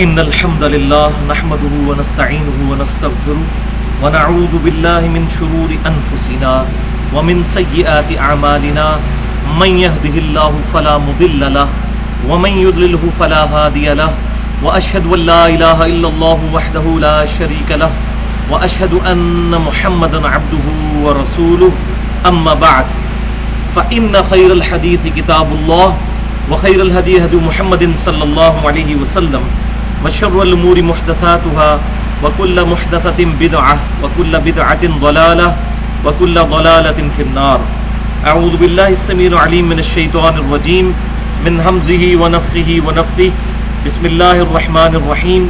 إن الحمد لله نحمده ونستعينه ونستغفره ونعوذ بالله من شرور أنفسنا ومن سيئات أعمالنا من يهده الله فلا مضل له ومن يضلله فلا هادي له وأشهد أن لا إله إلا الله وحده لا شريك له وأشهد أن محمدا عبده ورسوله أما بعد فإن خير الحديث كتاب الله وخير الهدي هدي محمد صلى الله عليه وسلم وشر الأمور محدثاتها وكل محدثة بدعة وكل بدعة ضلالة وكل ضلالة في النار. أعوذ بالله السميع العليم من الشيطان الرجيم من همزه ونفخه ونفثه. بسم الله الرحمن الرحيم.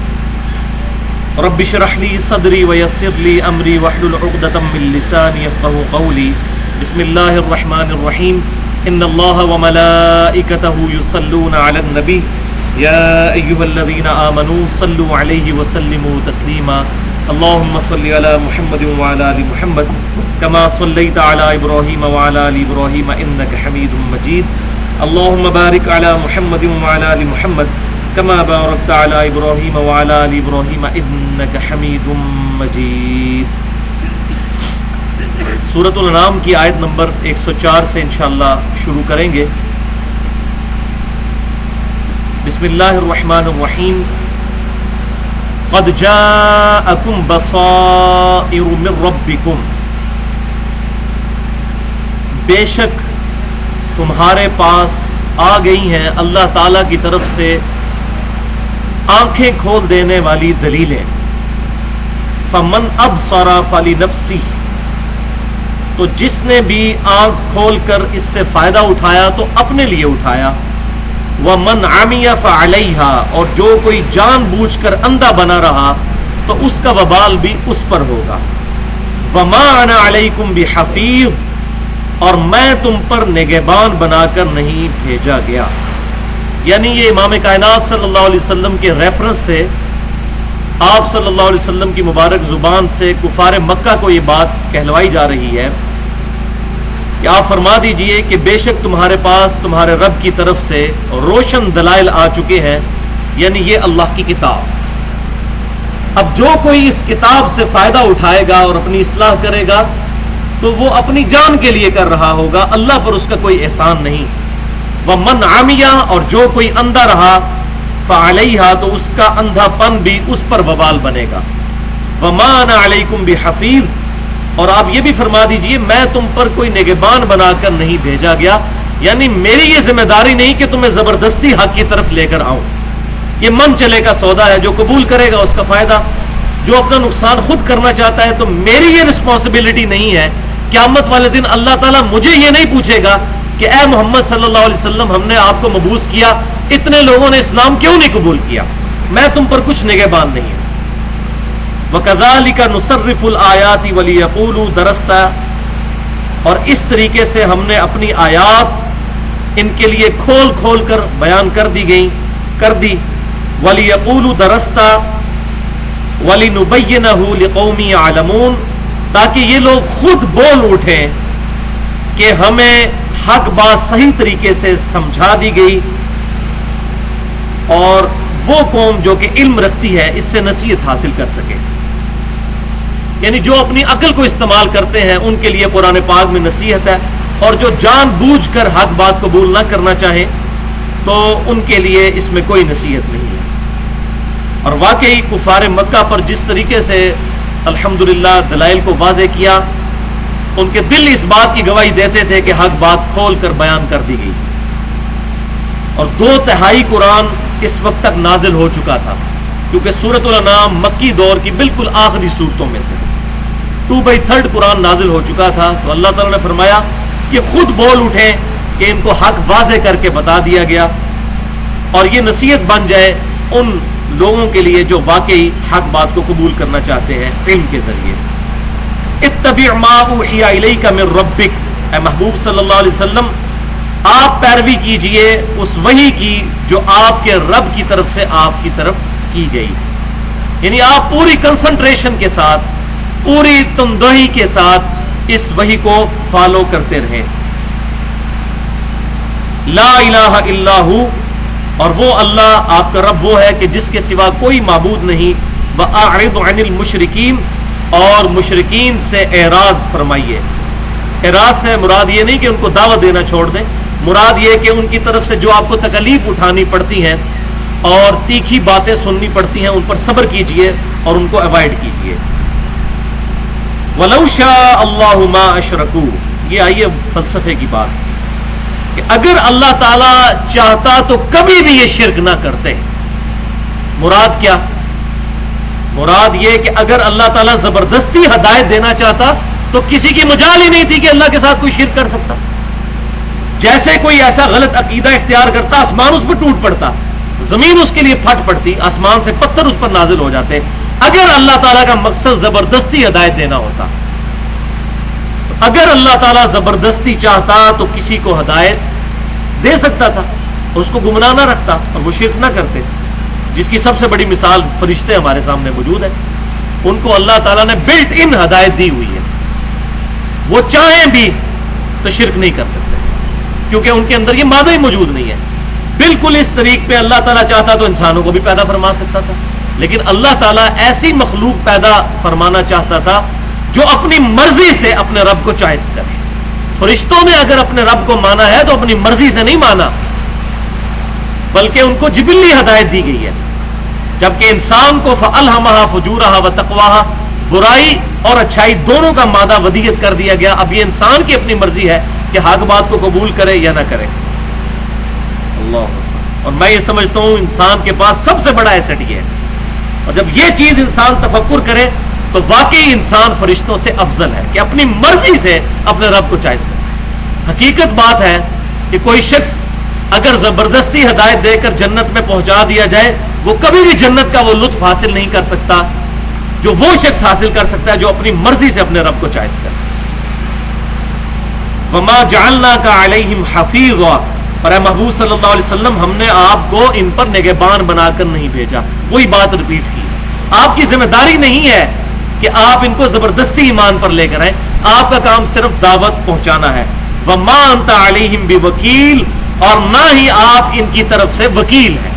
رب اشرح لي صدري ويسر لي أمري واحلل عقدة من لساني يفقهوا قولي. بسم الله الرحمن الرحيم. إن الله وملائكته يصلون على النبي يا أيها الذين آمنوا صلوا عليه وسلموا تسليما. اللهم صل على محمد وعلى آل محمد كما صليت على إبراهيم وعلى آل إبراهيم إنك حميد مجيد. اللهم بارك على محمد وعلى آل محمد كما باركت على إبراهيم وعلى آل إبراهيم إنك حميد مجيد. سورۃ الانعام کی آیت نمبر 104 سے انشاءاللہ شروع کریں گے. بسم اللہ الرحمن الرحیم. قد جاءکم بصائر من ربکم، بے شک تمہارے پاس آ گئی ہیں اللہ تعالی کی طرف سے آنکھیں کھول دینے والی دلیلیں. فمن ابصر فلنفسہ، تو جس نے بھی آنکھ کھول کر اس سے فائدہ اٹھایا تو اپنے لیے اٹھایا. وَمَنْ عَمِيَ فَعَلَيْهَا، اور جو کوئی جان بوجھ کر اندھا بنا رہا تو اس کا وبال بھی اس پر ہوگا. وَمَا أَنَا عَلَيْكُمْ بِحَفِيظ، اور میں تم پر نگہبان بنا کر نہیں بھیجا گیا. یعنی یہ امام کائنات صلی اللہ علیہ وسلم کے ریفرنس سے آپ صلی اللہ علیہ وسلم کی مبارک زبان سے کفار مکہ کو یہ بات کہلوائی جا رہی ہے کہ آپ فرما دیجئے کہ بے شک تمہارے پاس تمہارے رب کی طرف سے روشن دلائل آ چکے ہیں، یعنی یہ اللہ کی کتاب. اب جو کوئی اس کتاب سے فائدہ اٹھائے گا اور اپنی اصلاح کرے گا تو وہ اپنی جان کے لیے کر رہا ہوگا، اللہ پر اس کا کوئی احسان نہیں. وَمَنْ عَمِيَ، اور جو کوئی اندھا رہا فَعَلَيْهَا، تو اس کا اندھا پن بھی اس پر وبال بنے گا. وَمَا أَنَا عَلَيْكُمْ بِحَفِيظ، اور آپ یہ بھی فرما دیجئے میں تم پر کوئی نگہبان بنا کر نہیں بھیجا گیا، یعنی میری یہ ذمہ داری نہیں کہ تمہیں زبردستی حق کی طرف لے کر آؤں. یہ من چلے کا سودا ہے، جو قبول کرے گا اس کا فائدہ، جو اپنا نقصان خود کرنا چاہتا ہے. تو میری یہ رسپانسبلٹی نہیں ہے. قیامت والے دن اللہ تعالیٰ مجھے یہ نہیں پوچھے گا کہ اے محمد صلی اللہ علیہ وسلم ہم نے آپ کو مبعوث کیا، اتنے لوگوں نے اسلام کیوں نہیں قبول کیا؟ میں تم پر کچھ نگہبان نہیں ہوں. وَكَذَلِكَ نُصَرِّفُ الْآيَاتِ وَلِيَقُولُوا دَرَسْتَ، اور اس طریقے سے ہم نے اپنی آیات ان کے لیے کھول کھول کر بیان کر دی. وَلِيَقُولُوا دَرَسْتَ وَلِنُبَيِّنَهُ لِقَوْمٍ يَعْلَمُونَ، تاکہ یہ لوگ خود بول اٹھیں کہ ہمیں حق بات صحیح طریقے سے سمجھا دی گئی، اور وہ قوم جو کہ علم رکھتی ہے اس سے نصیحت حاصل کر سکے. یعنی جو اپنی عقل کو استعمال کرتے ہیں ان کے لیے قرآن پاک میں نصیحت ہے، اور جو جان بوجھ کر حق بات قبول نہ کرنا چاہیں تو ان کے لیے اس میں کوئی نصیحت نہیں ہے. اور واقعی کفار مکہ پر جس طریقے سے الحمدللہ دلائل کو واضح کیا، ان کے دل اس بات کی گواہی دیتے تھے کہ حق بات کھول کر بیان کر دی گئی. اور 2/3 قرآن اس وقت تک نازل ہو چکا تھا، کیونکہ سورۃ الانعام مکی دور کی بالکل آخری صورتوں میں سے 2/3 قرآن نازل ہو چکا تھا. تو اللہ تعالیٰ نے فرمایا کہ خود بول اٹھیں کہ ان کو حق واضح کر کے بتا دیا گیا، اور یہ نصیحت بن جائے ان لوگوں کے لیے جو واقعی حق بات کو قبول کرنا چاہتے ہیں علم کے ذریعے. اتبع ما اوحی الیک من ربک، اے محبوب صلی اللہ علیہ وسلم آپ پیروی کیجئے اس وحی کی جو آپ کے رب کی طرف سے آپ کی طرف کی گئی. یعنی آپ پوری کنسنٹریشن کے ساتھ، پوری تندہی کے ساتھ اس وحی کو فالو کرتے رہیں. لا الہ الا ہو، اور وہ اللہ آپ کا رب وہ ہے کہ جس کے سوا کوئی معبود نہیں. وَأَعْرِضْ عَنِ الْمُشْرِكِينَ اور مشرکین سے اعراض فرمائیے. اعراض سے مراد یہ نہیں کہ ان کو دعوت دینا چھوڑ دیں، مراد یہ کہ ان کی طرف سے جو آپ کو تکلیف اٹھانی پڑتی ہیں اور تیکھی باتیں سننی پڑتی ہیں ان پر صبر کیجئے اور ان کو اوائڈ کیجئے. وَلَوْ شَاءَ اللَّهُ مَا أَشْرَكُوا، یہ آئیے فلسفے کی بات کہ اگر اللہ تعالی چاہتا تو کبھی بھی یہ شرک نہ کرتے. مراد کیا؟ مراد یہ کہ اگر اللہ تعالیٰ زبردستی ہدایت دینا چاہتا تو کسی کی مجال ہی نہیں تھی کہ اللہ کے ساتھ کوئی شرک کر سکتا. جیسے کوئی ایسا غلط عقیدہ اختیار کرتا آسمان اس پر ٹوٹ پڑتا، زمین اس کے لیے پھٹ پڑتی، آسمان سے پتھر اس پر نازل ہو جاتے. اگر اللہ تعالیٰ کا مقصد زبردستی ہدایت دینا ہوتا، اگر اللہ تعالیٰ زبردستی چاہتا تو کسی کو ہدایت دے سکتا تھا اور اس کو گمراہ نہ رکھتا اور وہ شرک نہ کرتے. جس کی سب سے بڑی مثال فرشتے ہمارے سامنے موجود ہے. ان کو اللہ تعالیٰ نے بلٹ ان ہدایت دی ہوئی ہے، وہ چاہیں بھی تو شرک نہیں کر سکتے کیونکہ ان کے اندر یہ مادہ ہی موجود نہیں ہے. بالکل اس طریق پہ اللہ تعالیٰ چاہتا تو انسانوں کو بھی پیدا فرما سکتا تھا، لیکن اللہ تعالیٰ ایسی مخلوق پیدا فرمانا چاہتا تھا جو اپنی مرضی سے اپنے رب کو چوائس کرے. فرشتوں نے اگر اپنے رب کو مانا ہے تو اپنی مرضی سے نہیں مانا، بلکہ ان کو جبلی ہدایت دی گئی ہے. جبکہ انسان کو فَأَلْهَمَهَا فُجُورَهَا وَتَقْوَاهَا، برائی اور اچھائی دونوں کا مادہ ودیت کر دیا گیا. اب یہ انسان کی اپنی مرضی ہے کہ حق بات کو قبول کرے یا نہ کرے. اللہ، اور میں یہ سمجھتا ہوں انسان کے پاس سب سے بڑا ایسٹ یہ ہے، اور جب یہ چیز انسان تفکر کرے تو واقعی انسان فرشتوں سے افضل ہے کہ اپنی مرضی سے اپنے رب کو چوائس کرے. حقیقت بات ہے کہ کوئی شخص اگر زبردستی ہدایت دے کر جنت میں پہنچا دیا جائے، وہ کبھی بھی جنت کا وہ لطف حاصل نہیں کر سکتا جو وہ شخص حاصل کر سکتا ہے جو اپنی مرضی سے اپنے رب کو چوائس کرے. وَمَا جَعَلْنَاكَ عَلَيْهِمْ حَفِيظًا، اور اے محبوب صلی اللہ علیہ وسلم ہم نے آپ کو ان پر نگہبان بنا کر نہیں بھیجا. وہی بات رپیٹ کی، آپ کی ذمہ داری نہیں ہے کہ آپ ان کو زبردستی ایمان پر لے کر آئیں، آپ کا کام صرف دعوت پہنچانا ہے. وَمَا أَنْتَ عَلَيْهِمْ بِوَكِيلٍ، اور نہ ہی آپ ان کی طرف سے وکیل ہیں،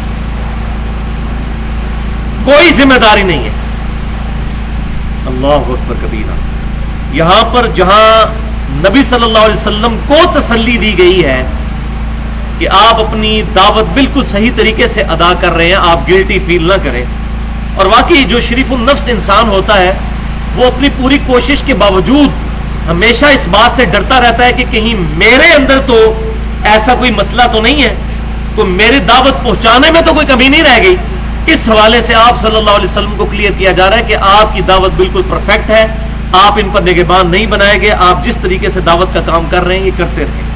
کوئی ذمہ داری نہیں ہے. اللہ اکبر کبیرہ. یہاں پر جہاں نبی صلی اللہ علیہ وسلم کو تسلی دی گئی ہے کہ آپ اپنی دعوت بالکل صحیح طریقے سے ادا کر رہے ہیں، آپ گلٹی فیل نہ کریں. اور واقعی جو شریف النفس انسان ہوتا ہے وہ اپنی پوری کوشش کے باوجود ہمیشہ اس بات سے ڈرتا رہتا ہے کہ کہیں میرے اندر تو ایسا کوئی مسئلہ تو نہیں ہے، کوئی میری دعوت پہنچانے میں تو کوئی کمی نہیں رہ گئی. اس حوالے سے آپ صلی اللہ علیہ وسلم کو کلیئر کیا جا رہا ہے کہ آپ کی دعوت بالکل پرفیکٹ ہے، آپ ان پر نگہبان نہیں بنائے گئے، آپ جس طریقے سے دعوت کا کام کر رہے ہیں یہ کرتے رہیں.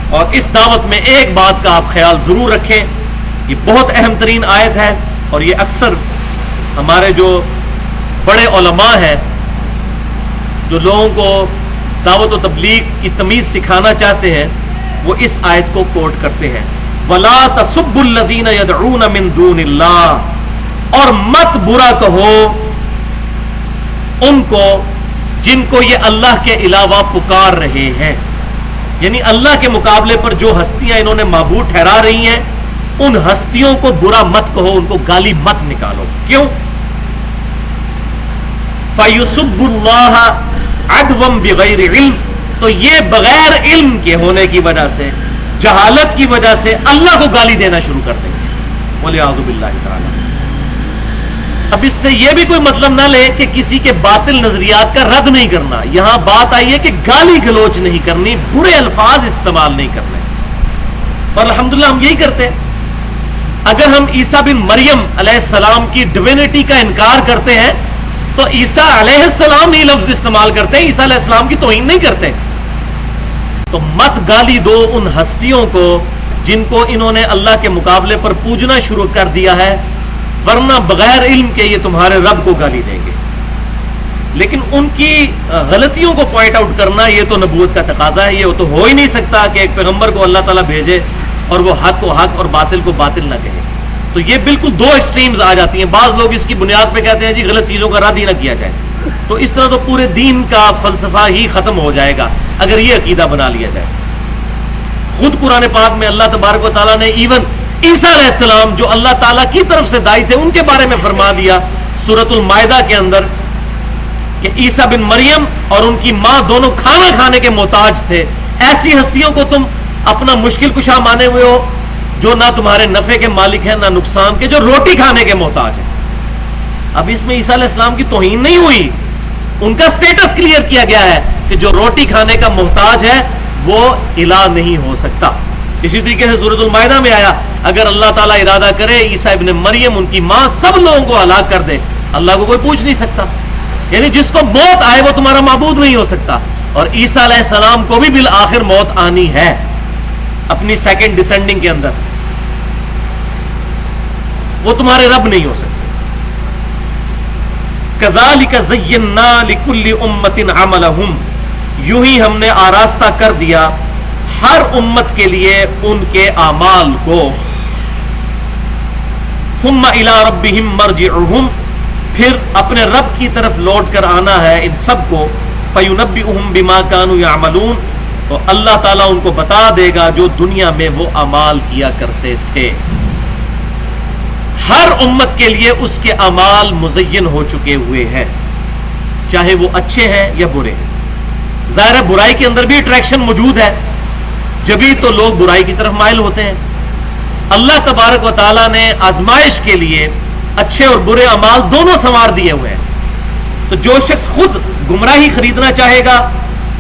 اور اس دعوت میں ایک بات کا آپ خیال ضرور رکھیں، یہ بہت اہم ترین آیت ہے اور یہ اکثر ہمارے جو بڑے علماء ہیں جو لوگوں کو دعوت و تبلیغ کی تمیز سکھانا چاہتے ہیں وہ اس آیت کو کوٹ کرتے ہیں. وَلَا تَسُبُّوا الَّذِينَ يَدْعُونَ مِن دُونِ اللَّهِ، اور مت برا کہو ان کو جن کو یہ اللہ کے علاوہ پکار رہے ہیں. یعنی اللہ کے مقابلے پر جو ہستیاں انہوں نے معبود ٹھہرا رہی ہیں ان ہستیوں کو برا مت کہو، ان کو گالی مت نکالو. کیوں؟ فَيُسُبُّ اللَّهَ عَدْوًا بِغَيْرِ عِلْمٍ، تو یہ بغیر علم کے ہونے کی وجہ سے، جہالت کی وجہ سے اللہ کو گالی دینا شروع کر دیں گے. وَلِعَاذُ بِاللَّهِ تَعَالَى. اب اس سے یہ بھی کوئی مطلب نہ لے کہ کسی کے باطل نظریات کا رد نہیں کرنا. یہاں بات آئی ہے کہ گالی گلوچ نہیں کرنی، برے الفاظ استعمال نہیں کرنے. اور الحمدللہ ہم یہی کرتے ہیں. اگر ہم عیسیٰ بن مریم علیہ السلام کی ڈیوینٹی کا انکار کرتے ہیں تو عیسیٰ علیہ السلام ہی لفظ استعمال کرتے ہیں، عیسیٰ علیہ السلام کی توہین نہیں کرتے. تو مت گالی دو ان ہستیوں کو جن کو انہوں نے اللہ کے مقابلے پر پوجنا شروع کر دیا ہے، ورنہ بغیر علم کے یہ تمہارے رب کو گالی دیں گے. لیکن ان کی غلطیوں کو پوائنٹ آؤٹ کرنا یہ تو نبوت کا تقاضا ہے. یہ تو ہو ہی نہیں سکتا کہ ایک پیغمبر کو اللہ تعالیٰ بھیجے اور وہ حق کو حق اور باطل کو باطل نہ کہے. تو یہ بالکل دو ایکسٹریمز آ جاتی ہیں. بعض لوگ اس کی بنیاد پہ کہتے ہیں جی غلط چیزوں کا رد ہی نہ کیا جائے. تو اس طرح تو پورے دین کا فلسفہ ہی ختم ہو جائے گا اگر یہ عقیدہ بنا لیا جائے. خود قرآن پاک میں اللہ تبارک و تعالیٰ نے ایون عیسیٰ علیہ السلام جو اللہ تعالیٰ کی طرف سے داعی تھے ان کے بارے میں فرما دیا سورۃ المائدہ کے اندر کہ عیسیٰ بن مریم اور ان کی ماں دونوں کھانا کھانے کے محتاج تھے. ایسی ہستیوں کو تم اپنا مشکل کشا مانے ہوئے ہو جو نہ تمہارے نفع کے مالک ہیں نہ نقصان کے, جو روٹی کھانے کے محتاج ہیں. اب اس میں عیسیٰ علیہ السلام کی توہین نہیں ہوئی, ان کا سٹیٹس کلیئر کیا گیا ہے کہ جو روٹی کھانے کا محتاج ہے وہ الہ نہیں ہو سکتا. اسی طریقے سے سورۃ المائدہ میں آیا اگر اللہ تعالیٰ ارادہ کرے عیسیٰ ابن مریم ان کی ماں سب لوگوں کو ہلاک کر دے, اللہ کو کوئی پوچھ نہیں سکتا. یعنی جس کو موت آئے وہ تمہارا معبود نہیں ہو سکتا. اور عیسیٰ علیہ السلام کو بھی بالآخر موت آنی ہے اپنی سیکنڈ ڈسینڈنگ کے اندر, وہ تمہارے رب نہیں ہو سکتے. کذالک زینا لکل امت عملہم, یوں ہی ہم نے آراستہ کر دیا ہر امت کے لیے ان کے اعمال کو. ثم الی ربہم مرجعہم, پھر اپنے رب کی طرف لوٹ کر آنا ہے ان سب کو. فینبئہم بما کانوا یعملون, تو اللہ تعالیٰ ان کو بتا دے گا جو دنیا میں وہ اعمال کیا کرتے تھے. ہر امت کے لیے اس کے اعمال مزین ہو چکے ہوئے ہیں, چاہے وہ اچھے ہیں یا برے ہیں. ظاہر ہے برائی کے اندر بھی اٹریکشن موجود ہے, جبھی تو لوگ برائی کی طرف مائل ہوتے ہیں. اللہ تبارک و تعالیٰ نے آزمائش کے لیے اچھے اور برے اعمال دونوں سنوار دیے ہوئے ہیں. تو جو شخص خود گمراہی خریدنا چاہے گا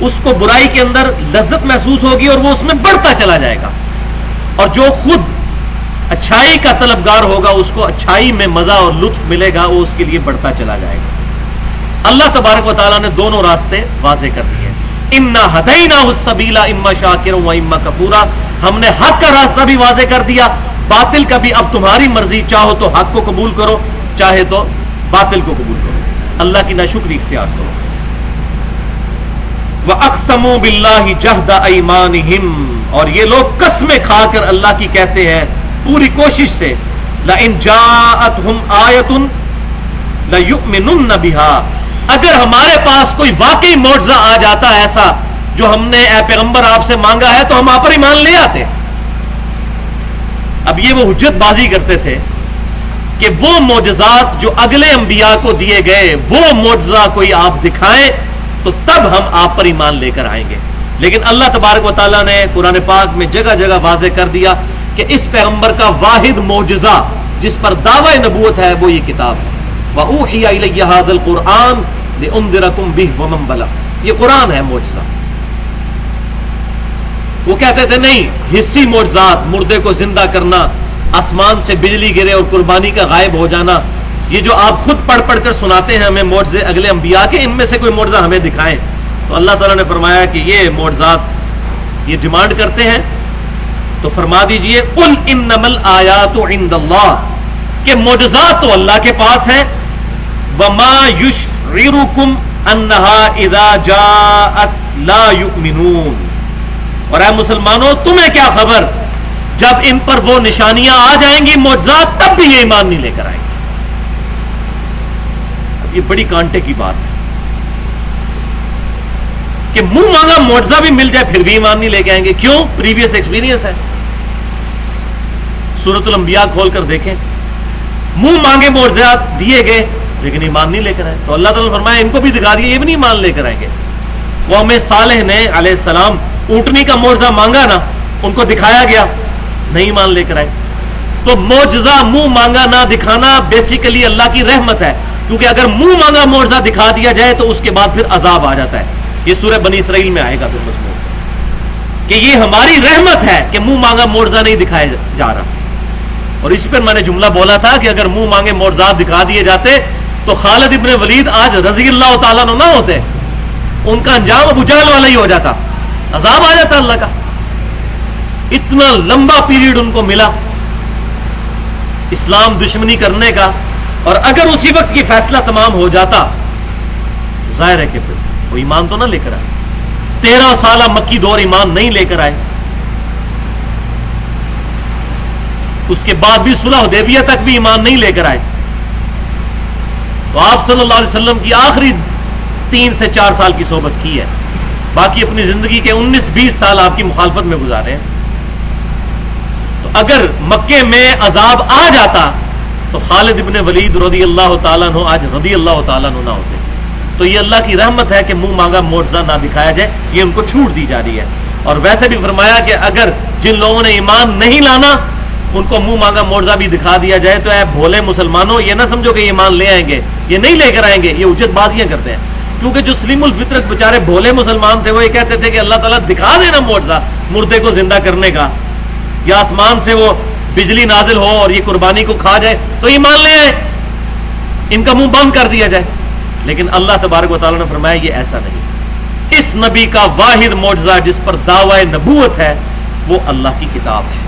اس کو برائی کے اندر لذت محسوس ہوگی اور وہ اس میں بڑھتا چلا جائے گا, اور جو خود اچھائی کا طلبگار ہوگا اس کو اچھائی میں مزہ اور لطف ملے گا, وہ اس کے لیے بڑھتا چلا جائے گا. اللہ تبارک و تعالیٰ نے دونوں راستے واضح کر دیے. انا ہدیناہ السبیل اما شاکرا و اما کفورا, ہم نے حق کا راستہ بھی واضح کر دیا, باطل کا بھی اب تمہاری مرضی, چاہو تو حق کو قبول کرو چاہے تو باطل کو قبول کرو, اللہ کی ناشکری اختیار کرو. وَأَقْسَمُوا بِاللَّهِ جَهْدَ أَيْمَانِهِمْ, اور یہ لوگ قسمیں کھا کر اللہ کی کہتے ہیں پوری کوشش سے, لَإِنْ جَاءَتْهُمْ آیَةٌ لَيُؤْمِنُنَّ بِهَا, اگر ہمارے پاس کوئی واقعی معجزہ آ جاتا ہے ایسا جو ہم نے اے پیغمبر آپ سے مانگا ہے تو ہم آپ پر ایمان لے آتے. اب یہ وہ حجت بازی کرتے تھے کہ وہ معجزات جو اگلے انبیاء کو دیے گئے وہ معجزہ کوئی آپ دکھائیں تو تب ہم آپ پر ایمان لے کر آئیں گے. لیکن اللہ تبارک و تعالیٰ نے قرآن پاک میں جگہ جگہ واضح کر دیا کہ اس پیغمبر کا واحد معجزہ جس پر دعوی نبوت ہے وہ یہ کتاب ہے. وَأُوحِيَ إِلَيَّ هَذَا الْقُرْآنُ لِأُنذِرَكُم بِهِ وَمَن بَلَغَ, یہ قرآن ہے معجزہ. وہ کہتے تھے نہیں حصی معجزات, مردے کو زندہ کرنا, آسمان سے بجلی گرے اور قربانی کا غائب ہو جانا, یہ جو آپ خود پڑھ پڑھ کر سناتے ہیں ہمیں معجزے اگلے انبیاء کے, ان میں سے کوئی معجزہ ہمیں دکھائیں. تو اللہ تعالیٰ نے فرمایا کہ یہ معجزات یہ ڈیمانڈ کرتے ہیں تو فرما دیجئے قل انما الآیات عند اللہ, کہ معجزات تو اللہ کے پاس ہیں. وما یشعرکم انہا اذا جاءت لا یؤمنون, اور اے مسلمانوں تمہیں کیا خبر جب ان پر وہ نشانیاں آ جائیں گی معجزات تب بھی یہ ایمان نہیں لے کر آئیں گے. یہ بڑی کانٹے کی بات ہے کہ منہ مانگا معجزہ بھی مل جائے پھر بھی ایمان نہیں لے کے آئیں گے. کیوں؟ پریویس ایکسپیرینس ہے. سورۃ الانبیاء کھول کر دیکھیں, منہ مانگے معجزات دیے گئے لیکن ایمان نہیں لے کر آئے. تو اللہ تعالیٰ نے فرمایا ان کو بھی دکھا دیا, یہ بھی نہیں ایمان لے کر آئیں گے. قوم صالح نے علیہ السلام اونٹنی کا معجزہ مانگا نا, ان کو دکھایا گیا, نہیں ایمان لے کر آئے. تو معجزہ منہ مانگا نہ دکھانا بیسیکلی اللہ کی رحمت ہے, کیونکہ اگر منہ مانگا معجزہ دکھا دیا جائے تو اس کے بعد پھر عذاب آ جاتا ہے. یہ سورہ بنی اسرائیل میں آئے گا پھر مضمون کہ یہ ہماری رحمت ہے کہ منہ مانگا معجزہ نہیں دکھایا جا رہا. اور اسی پر میں نے جملہ بولا تھا کہ اگر منہ مانگے معجزات دکھا دیے جاتے تو خالد ابن ولید آج رضی اللہ تعالیٰ نہ ہوتے, ان کا انجام ابو جہل والا ہی ہو جاتا, عذاب آ جاتا اللہ کا. اتنا لمبا پیریڈ ان کو ملا اسلام دشمنی کرنے کا, اور اگر اسی وقت یہ فیصلہ تمام ہو جاتا ظاہر ہے کہ پھر وہ ایمان تو نہ لے کر آئے. 13 سالہ مکی دور ایمان نہیں لے کر آئے. اس کے بعد بھی صلح حدیبیہ تک بھی ایمان نہیں لے کر آئے. تو آپ صلی اللہ علیہ وسلم کی آخری 3 سے 4 سال کی صحبت کی ہے, باقی اپنی زندگی کے 19-20 سال آپ کی مخالفت میں گزارے ہیں. اگر مکے میں عذاب آ جاتا تو خالد ابن ولید رضی اللہ تعالیٰ عنہ آج رضی اللہ تعالیٰ عنہ نہ ہوتے. تو یہ اللہ کی رحمت ہے کہ منہ مانگا معجزہ نہ دکھایا جائے, یہ ان کو چھوٹ دی جا رہی ہے. اور ویسے بھی فرمایا کہ اگر جن لوگوں نے ایمان نہیں لانا ان کو منہ مانگا معجزہ بھی دکھا دیا جائے تو اے بھولے مسلمانوں, یہ نہ سمجھو کہ ایمان لے آئیں گے, یہ نہیں لے کر آئیں گے, یہ حجت بازیاں کرتے ہیں. کیونکہ جو سلیم الفطرت بیچارے بھولے مسلمان تھے وہ یہ کہتے تھے کہ اللہ تعالیٰ دکھا دینا معجزہ مردے کو زندہ کرنے کا, یا آسمان سے وہ بجلی نازل ہو اور یہ قربانی کو کھا جائے تو ایمان لے آئے, ان کا منہ بند کر دیا جائے. لیکن اللہ تبارک و تعالیٰ نے فرمایا یہ ایسا نہیں. اس نبی کا واحد معجزہ جس پر دعوی نبوت ہے وہ اللہ کی کتاب ہے.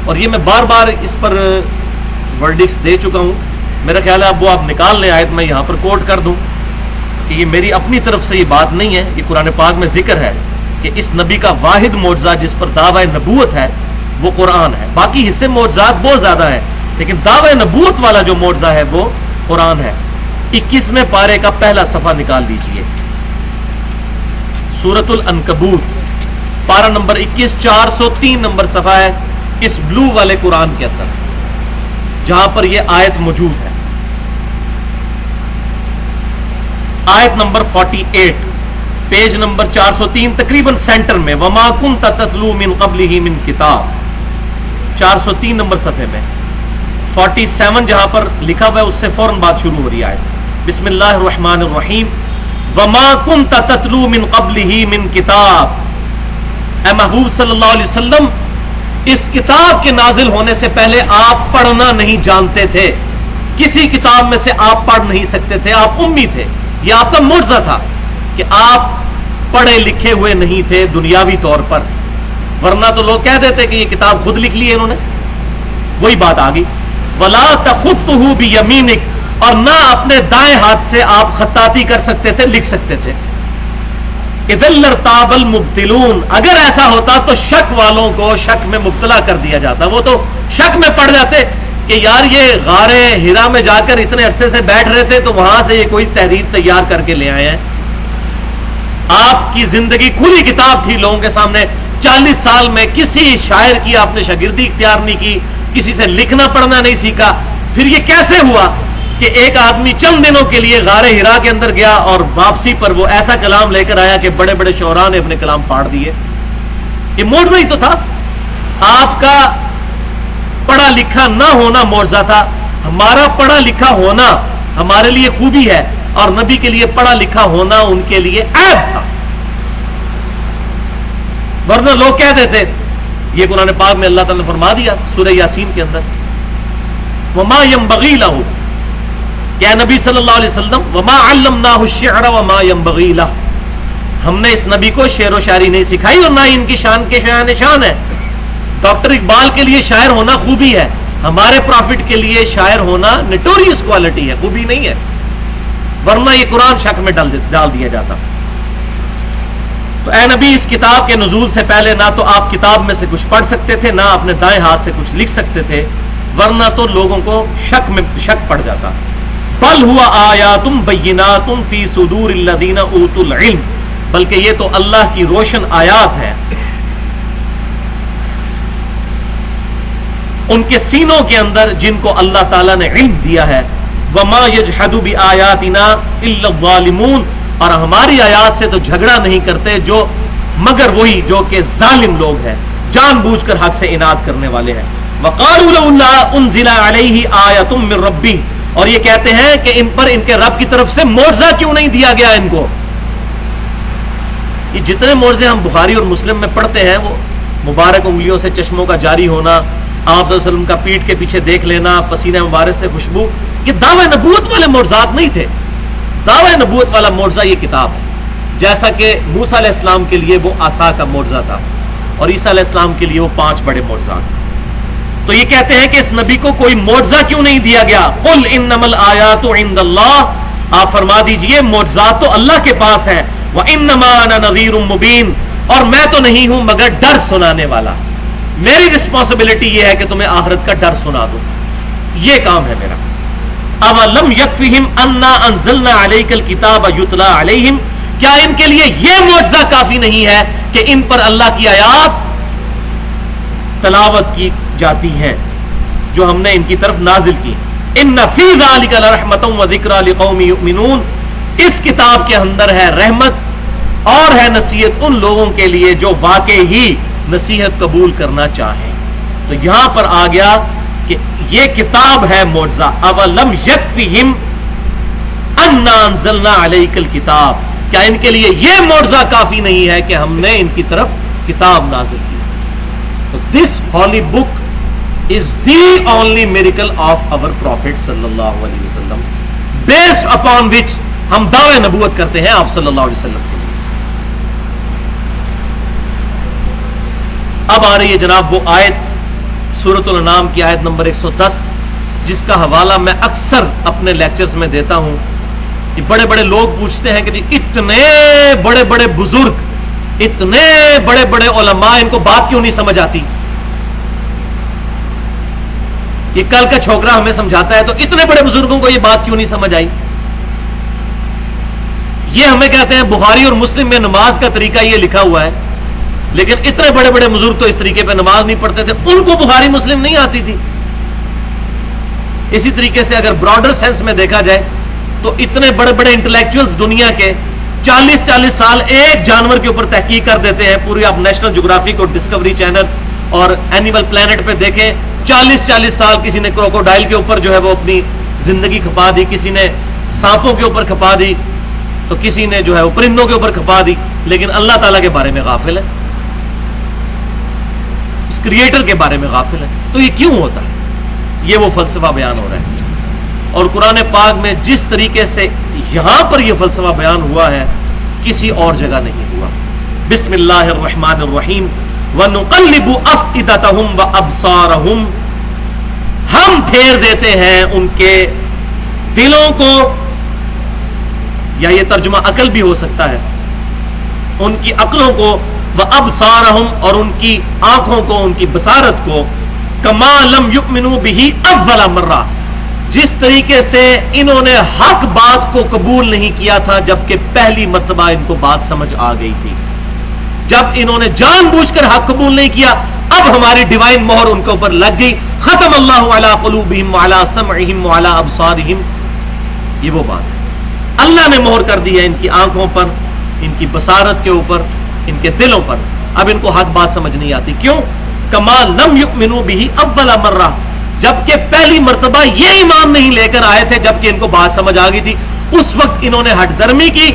اور یہ میں بار بار اس پر ورڈکس دے چکا ہوں, میرا خیال ہے اب وہ آپ نکال لیں آیت, میں یہاں پر کوٹ کر دوں کہ یہ میری اپنی طرف سے یہ بات نہیں ہے, یہ قرآن پاک میں ذکر ہے کہ اس نبی کا واحد معجزہ جس پر دعوی نبوت ہے وہ قرآن ہے. باقی حصے معجزات بہت زیادہ ہیں لیکن دعوی نبوت والا جو معجزہ ہے وہ قرآن ہے. 21ویں پارے کا پہلا صفحہ نکال لیجئے, سورۃ العنکبوت پارہ نمبر 21, 403 نمبر صفحہ ہے اس بلو والے قرآن کے اندر جہاں پر یہ آیت موجود ہے. آیت نمبر 48, پیج نمبر 403, تقریباً سینٹر میں. وما کنت تتلو من قبلہ من کتاب, 403 نمبر صفحے میں 47 جہاں پر لکھا ہوا ہے اس سے فوراً بات شروع ہو رہی ہے. بسم اللہ الرحمن الرحیم. وما کنت تتلو من قبلہ من کتاب, اے محبوب صلی اللہ علیہ وسلم اس کتاب کے نازل ہونے سے پہلے آپ پڑھنا نہیں جانتے تھے, کسی کتاب میں سے آپ پڑھ نہیں سکتے تھے, آپ امی تھے. یہ آپ کا معجزہ تھا کہ آپ پڑھے لکھے ہوئے نہیں تھے دنیاوی طور پر, ورنہ تو لوگ کہہ دیتے کہ یہ کتاب خود لکھ لی ہے انہوں نے. وہی بات آ گئی. ولا تخطہ بیمینک, اور نہ اپنے دائیں ہاتھ سے آپ خطاطی کر سکتے تھے, لکھ سکتے تھے. اذا لارتاب المبتلون, اگر ایسا ہوتا تو شک والوں کو شک میں مبتلا کر دیا جاتا, وہ تو شک میں پڑ جاتے کہ یار یہ غار ہرا میں جا کر اتنے عرصے سے بیٹھ رہے تھے تو وہاں سے یہ کوئی تحریر تیار کر کے لے آئے ہیں. آپ کی زندگی کھلی کتاب تھی لوگوں کے سامنے. 40 سال میں کسی شاعر کی آپ نے شاگردی اختیار نہیں کی, کسی سے لکھنا پڑھنا نہیں سیکھا. پھر یہ کیسے ہوا کہ ایک آدمی چند دنوں کے لیے غار ہرا کے اندر گیا اور واپسی پر وہ ایسا کلام لے کر آیا کہ بڑے بڑے شعراء نے اپنے کلام پاڑ دیے؟ یہ معجزہ ہی تو تھا. آپ کا پڑھا لکھا نہ ہونا معجزہ تھا, ہمارا پڑھا لکھا ہونا ہمارے لیے خوبی ہے اور نبی کے لیے پڑھا لکھا ہونا ان کے لیے عیب تھا. ورنہ لوگ کہہ دیتے, یہ قرآن پاک میں اللہ تعالیٰ نے فرما دیا سورہ یاسین کے اندر, وما ينبغي له, کہ نبی صلی اللہ علیہ وسلم وما علمناه الشعر وما ينبغي له, ہم نے اس نبی کو شعر و شاعری نہیں سکھائی اور نہ ان کی شان کے شان ہے. ڈاکٹر اقبال کے لیے شاعر ہونا خوبی ہے, ہمارے پروفٹ کے لیے شاعر ہونا نٹوریس کوالٹی ہے, خوبی نہیں ہے, ورنہ یہ قرآن شک میں ڈال دیا جاتا. تو اے نبی اس کتاب کے نزول سے پہلے نہ تو آپ کتاب میں سے کچھ پڑھ سکتے تھے, نہ اپنے دائیں ہاتھ سے کچھ لکھ سکتے تھے, ورنہ تو لوگوں کو شک پڑ جاتا. بل ہوا آیات بینات فی صدور الذین اوتوا العلم, بلکہ یہ تو اللہ کی روشن آیات ہے ان کے سینوں کے اندر جن کو اللہ تعالیٰ نے علم دیا ہے. وما یجحد بآیاتنا الا الظالمون, اور ہماری آیات سے تو جھگڑا نہیں کرتے جو مگر وہی جو کہ ظالم لوگ ہیں, جان بوجھ کر حق سے اناد کرنے والے ہیں. وقالوا لولا انزل علیہ آیۃ من ربی, اور یہ کہتے ہیں کہ ان پر ان کے رب کی طرف سے معجزہ کیوں نہیں دیا گیا ان کو. یہ جتنے معجزے ہم بخاری اور مسلم میں پڑھتے ہیں وہ مبارک انگلیوں سے چشموں کا جاری ہونا, آپ صلی اللہ علیہ وسلم کا پیٹھ کے پیچھے دیکھ لینا, پسینہ مبارک سے خوشبو, یہ دعوی نبوت والے معجزات نہیں تھے. دعوی نبوت والا معجزہ یہ کتاب ہے, جیسا کہ موسیٰ علیہ السلام کے لیے وہ عصا کا معجزہ تھا اور عیسیٰ علیہ السلام کے لیے وہ 5 بڑے معجزات. تو یہ کہتے ہیں کہ اس نبی کو کوئی معجزہ کیوں نہیں دیا گیا. قل انما الآیات عند اللہ, آپ فرما دیجئے معجزات تو اللہ کے پاس ہے. وانما انا نذیر مبین, اور میں تو نہیں ہوں مگر ڈر سنانے والا. میری رسپانسبلٹی یہ ہے کہ تمہیں آخرت کا ڈر سنا دوں, یہ کام ہے میرا. اولم یکفہم انا انزلنا علیک الکتاب یتلی علیہم, کیا ان کے لیے یہ معجزہ کافی نہیں ہے کہ ان پر اللہ کی آیات تلاوت کی جاتی ہیں جو ہم نے ان کی طرف نازل کی. ان فی ذلک لرحمۃ وذکری لقوم یؤمنون, اس کتاب کے اندر ہے رحمت اور ہے نصیحت ان لوگوں کے لیے جو واقعی ہی نصیحت قبول کرنا چاہیں. تو یہاں پر آ گیا کہ یہ کتاب ہے معجزہ. اولم یکفہم انا انزلنا علیک الکتاب, کیا ان کے لیے یہ معجزہ کافی نہیں ہے کہ ہم نے ان کی طرف کتاب نازل کی. تو دس ہولی بک is the only miracle of our prophet sallallahu alaihi wasallam, based upon which ہم دعوے نبوت کرتے ہیں آپ صلی اللہ علیہ وسلم کے لیے. اب آ رہی ہے جناب وہ آیت سورۃ الانعام کی آیت نمبر 110, جس کا حوالہ میں اکثر اپنے لیکچرز میں دیتا ہوں. کہ بڑے بڑے لوگ پوچھتے ہیں کہ اتنے بڑے بڑے بزرگ, اتنے بڑے بڑے علماء, ان کو بات کیوں نہیں سمجھ آتی؟ یہ کل کا چھوکرا ہمیں سمجھاتا ہے تو اتنے بڑے بزرگوں کو یہ بات کیوں نہیں سمجھ آئی؟ یہ ہمیں کہتے ہیں بخاری اور مسلم میں نماز کا طریقہ یہ لکھا ہوا ہے, لیکن اتنے بڑے بڑے بزرگ تو اس طریقے پہ نماز نہیں پڑھتے تھے, ان کو بخاری مسلم نہیں آتی تھی. اسی طریقے سے اگر براڈر سینس میں دیکھا جائے تو اتنے بڑے بڑے انٹلیکچوئلز دنیا کے 40 سال ایک جانور کے اوپر تحقیق کر دیتے ہیں. پوری آپ نیشنل جغرافک اور ڈسکوری چینل اور اینیمل پلانٹ پہ دیکھیں, 40 سال کسی نے کروکوڈائل کے اوپر جو ہے وہ اپنی زندگی کھپا دی, کسی نے سانپوں کے اوپر کھپا دی, تو کسی نے جو ہے وہ پرندوں کے اوپر کھپا دی, لیکن اللہ تعالیٰ کے بارے میں غافل ہے, اس کریٹر کے بارے میں غافل ہے. تو یہ کیوں ہوتا ہے؟ یہ وہ فلسفہ بیان ہو رہا ہے. اور قرآن پاک میں جس طریقے سے یہاں پر یہ فلسفہ بیان ہوا ہے کسی اور جگہ نہیں ہوا. بسم اللہ الرحمن الرحیم. وَنُقَلِّبُ أَفْئِدَتَهُمْ وَأَبْصَارَهُمْ, ہم پھیر دیتے ہیں ان کے دلوں کو, یا یہ ترجمہ عقل بھی ہو سکتا ہے, ان کی عقلوں کو, وَأَبْصَارَهُمْ, اور ان کی آنکھوں کو, ان کی بصارت کو, كَمَا لَمْ يُؤْمِنُوا بِهِ أَوَّلَ مَرَّةٍ, جس طریقے سے انہوں نے حق بات کو قبول نہیں کیا تھا جبکہ پہلی مرتبہ ان کو بات سمجھ آ گئی تھی. جب انہوں نے جان بوجھ کر حق قبول نہیں کیا, اب ہماری ڈیوائن مہر ان کے اوپر لگ گئی. ختم اللہ علی قلوبہم وعلی سمعہم وعلی ابصارہم, یہ وہ بات ہے. اللہ نے مہر کر دی ہے ان کی آنکھوں پر, ان کی بصارت کے اوپر, ان کے دلوں پر. اب ان کو حق بات سمجھ نہیں آتی. کیوں؟ کما لم یؤمنوا بہ اول مرہ, جبکہ پہلی مرتبہ یہ ایمان نہیں لے کر آئے تھے جبکہ ان کو بات سمجھ آ گئی تھی. اس وقت انہوں نے ہٹ درمی کی,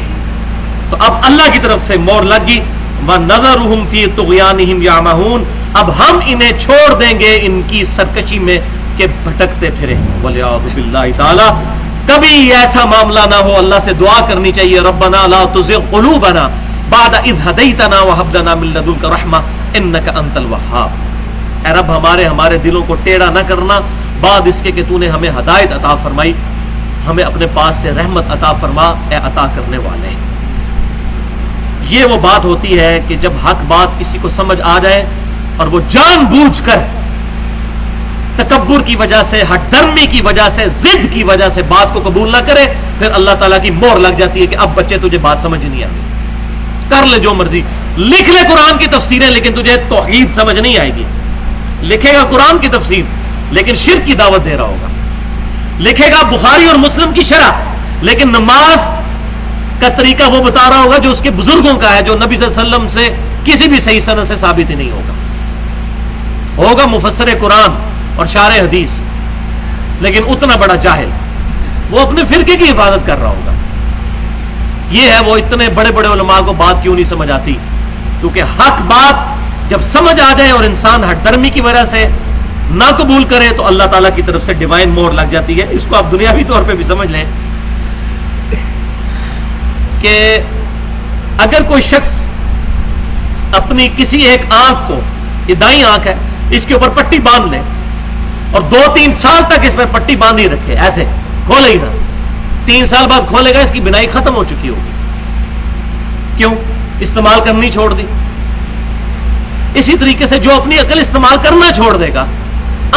تو اب اللہ کی طرف سے مہر لگ گئی. وَنَذَرُهُمْ فِي طُغْيَانِهِمْ يَعْمَهُونَ, اب ہم انہیں چھوڑ دیں گے ان کی سرکشی میں کہ بھٹکتے پھریں. وَلِعَاذُ بِاللَّهِ تَعَالَى, کبھی ایسا معاملہ نہ ہو. اللہ سے دعا کرنی چاہیے, ربنا لا تزغ قلوبنا بعد اذ هديتنا وهب لنا من لدنك رحمة انك انت الوهاب. اے رب ہمارے دلوں کو ٹیڑھا نہ کرنا بعد اس کے کہ تو نے ہمیں ہدایت عطا فرمائی, ہمیں اپنے پاس سے رحمت عطا فرما اے عطا کرنے والے. یہ وہ بات ہوتی ہے کہ جب حق بات کسی کو سمجھ آ جائے اور وہ جان بوجھ کر تکبر کی وجہ سے, ہٹ درمی کی وجہ سے, ضد کی وجہ سے بات کو قبول نہ کرے, پھر اللہ تعالیٰ کی مہر لگ جاتی ہے کہ اب بچے تجھے بات سمجھ نہیں آتی, کر لے جو مرضی, لکھ لے قرآن کی تفسیریں لیکن تجھے توحید سمجھ نہیں آئے گی. لکھے گا قرآن کی تفسیر لیکن شرک کی دعوت دے رہا ہوگا. لکھے گا بخاری اور مسلم کی شرح لیکن نماز کا طریقہ وہ بتا رہا ہوگا جو اس کے بزرگوں کا ہے, جو نبی صلی اللہ علیہ وسلم سے کسی بھی صحیح سند سے ثابت ہی نہیں ہوگا مفسر قرآن اور شارح حدیث, لیکن اتنا بڑا جاہل, وہ اپنے فرقے کی حفاظت کر رہا ہوگا. یہ ہے وہ اتنے بڑے بڑے علماء کو بات کیوں نہیں سمجھ آتی, کیونکہ حق بات جب سمجھ آ جائے اور انسان ہٹ درمی کی وجہ سے نہ قبول کرے تو اللہ تعالیٰ کی طرف سے ڈیوائن مہر لگ جاتی ہے. اس کو آپ دنیاوی طور پہ بھی سمجھ لیں کہ اگر کوئی شخص اپنی کسی ایک آنکھ کو, یہ دائیں آنکھ ہے, اس کے اوپر پٹی باندھ لے اور 2-3 سال تک اس میں پٹی باندھی رکھے, ایسے کھولے ہی نہ, 3 سال بعد کھولے گا اس کی بینائی ختم ہو چکی ہوگی. کیوں؟ استعمال کرنی چھوڑ دی. اسی طریقے سے جو اپنی عقل استعمال کرنا چھوڑ دے گا,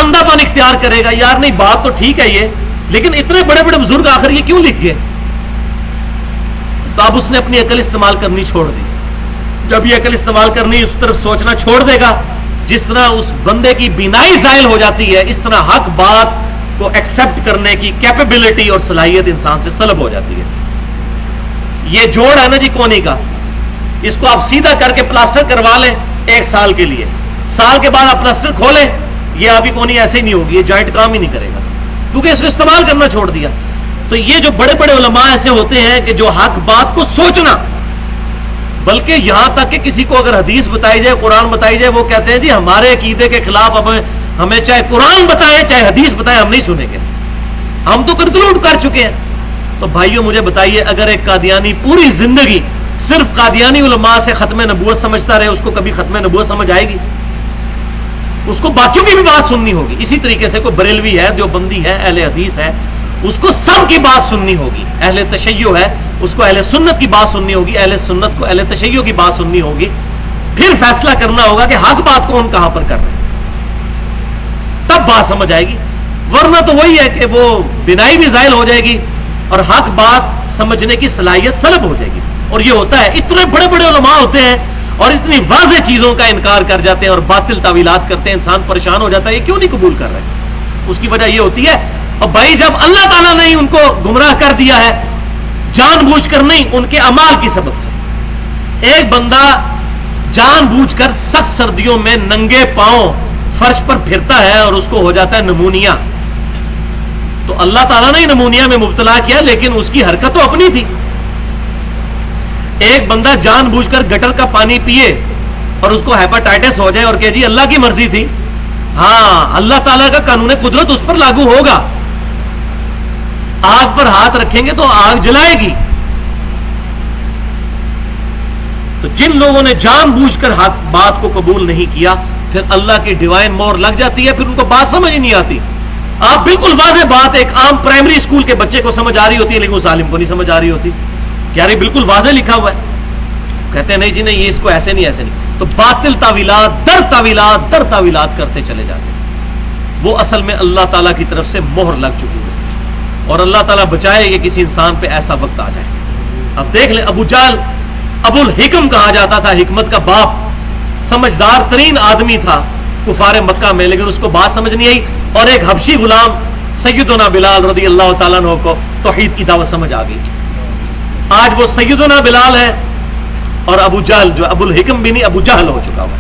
اندھا پن اختیار کرے گا, یار نہیں بات تو ٹھیک ہے یہ, لیکن اتنے بڑے بڑے بزرگ آخر یہ کیوں لکھ گئے, تو اب اس نے اپنی عقل استعمال کرنی چھوڑ دی. جب یہ عقل استعمال کرنی اس طرف سوچنا چھوڑ دے گا, جس طرح اس بندے کی بینائی زائل ہو جاتی ہے، اس طرح حق بات کو ایکسپٹ کرنے کی کیپیبلٹی اور صلاحیت انسان سے سلب ہو جاتی ہے. یہ جوڑ ہے نا جی کونی کا، اس کو آپ سیدھا کر کے پلاسٹر کروا لیں 1 سال کے لیے، سال کے بعد آپ پلاسٹر کھولیں، یہ آپ کی کونی ایسے ہی نہیں ہوگی، یہ جوائنٹ کام ہی نہیں کرے گا کیونکہ اس کو استعمال کرنا چھوڑ دیا. تو یہ جو بڑے بڑے علماء ایسے ہوتے ہیں کہ جو حق بات کو سوچنا، بلکہ یہاں تک کہ کسی کو اگر حدیث بتائی جائے، قرآن بتائی جائے، وہ کہتے ہیں جی ہمارے عقیدے کے خلاف ہمیں چاہے قرآن بتائیں چاہے حدیث بتائیں، ہم نہیں سنیں گے، ہم تو کنکلوڈ کر چکے ہیں. تو بھائیوں مجھے بتائیے، اگر ایک قادیانی پوری زندگی صرف قادیانی علماء سے ختم نبوت سمجھتا رہے، اس کو کبھی ختم نبوت سمجھ آئے گی؟ اس کو باقیوں کی بھی بات سننی ہوگی. اسی طریقے سے کوئی بریلوی ہے، دیوبندی ہے، اہل حدیث ہے، اس کو سب کی بات سننی ہوگی. اہل تشیع ہے، اس کو اہل سنت کی بات سننی ہوگی، اہل سنت کو اہل تشیع کی بات سننی ہوگی. پھر فیصلہ کرنا ہوگا کہ حق بات کون کہاں پر کر رہے ہیں، تب بات سمجھ آئے گی. ورنہ تو وہی ہے کہ وہ بنائی بھی زائل ہو جائے گی اور حق بات سمجھنے کی صلاحیت سلب ہو جائے گی. اور یہ ہوتا ہے، اتنے بڑے بڑے علماء ہوتے ہیں اور اتنی واضح چیزوں کا انکار کر جاتے ہیں اور باطل تعویلات کرتے ہیں، انسان پریشان ہو جاتا ہے یہ کیوں نہیں قبول کر رہے. اس کی وجہ یہ ہوتی ہے، اور بھائی جب اللہ تعالیٰ نے ان کو گمراہ کر دیا ہے جان بوجھ کر نہیں، ان کے اعمال کی سبب سے. ایک بندہ جان بوجھ کر سخت سردیوں میں ننگے پاؤں فرش پر پھرتا ہے اور اس کو ہو جاتا ہے نمونیا، تو اللہ تعالیٰ نے نمونیا میں مبتلا کیا، لیکن اس کی حرکت تو اپنی تھی. ایک بندہ جان بوجھ کر گٹر کا پانی پیے اور اس کو ہیپاٹائٹس ہو جائے اور کہ جی اللہ کی مرضی تھی، ہاں اللہ تعالیٰ کا قانون قدرت اس پر لاگو ہوگا. آگ پر ہاتھ رکھیں گے تو آگ جلائے گی. تو جن لوگوں نے جان بوجھ کر حق بات کو قبول نہیں کیا، پھر اللہ کی ڈیوائن مور لگ جاتی ہے، پھر ان کو بات سمجھ ہی نہیں آتی. آپ بالکل واضح بات ایک عام پرائمری اسکول کے بچے کو سمجھ آ رہی ہوتی ہے، لیکن اس عالم کو نہیں سمجھ آ رہی ہوتی. یار یہ بالکل واضح لکھا ہوا ہے، کہتے ہیں نہیں جی نہیں یہ اس کو ایسے نہیں ایسے نہیں. تو باطل تعویلات در تعویلات در تعویلات کرتے چلے جاتے ہیں. وہ اصل میں اللہ تعالیٰ کی طرف سے مہر لگ چکی ہے، اور اللہ تعالیٰ بچائے کہ کسی انسان پہ ایسا وقت آ جائے. اب دیکھ لیں، ابو جہل ابو الحکم کہا جاتا تھا، حکمت کا باپ، سمجھدار ترین آدمی تھا کفار مکہ میں، لیکن اس کو بات سمجھ نہیں آئی. اور ایک حبشی غلام سیدنا بلال رضی اللہ تعالیٰ عنہ کو توحید کی دعوت سمجھ آ گئی. آج وہ سیدنا بلال ہے اور ابو جہل جو ابو الحکم بھی نہیں، ابو جہل ہو چکا ہوا.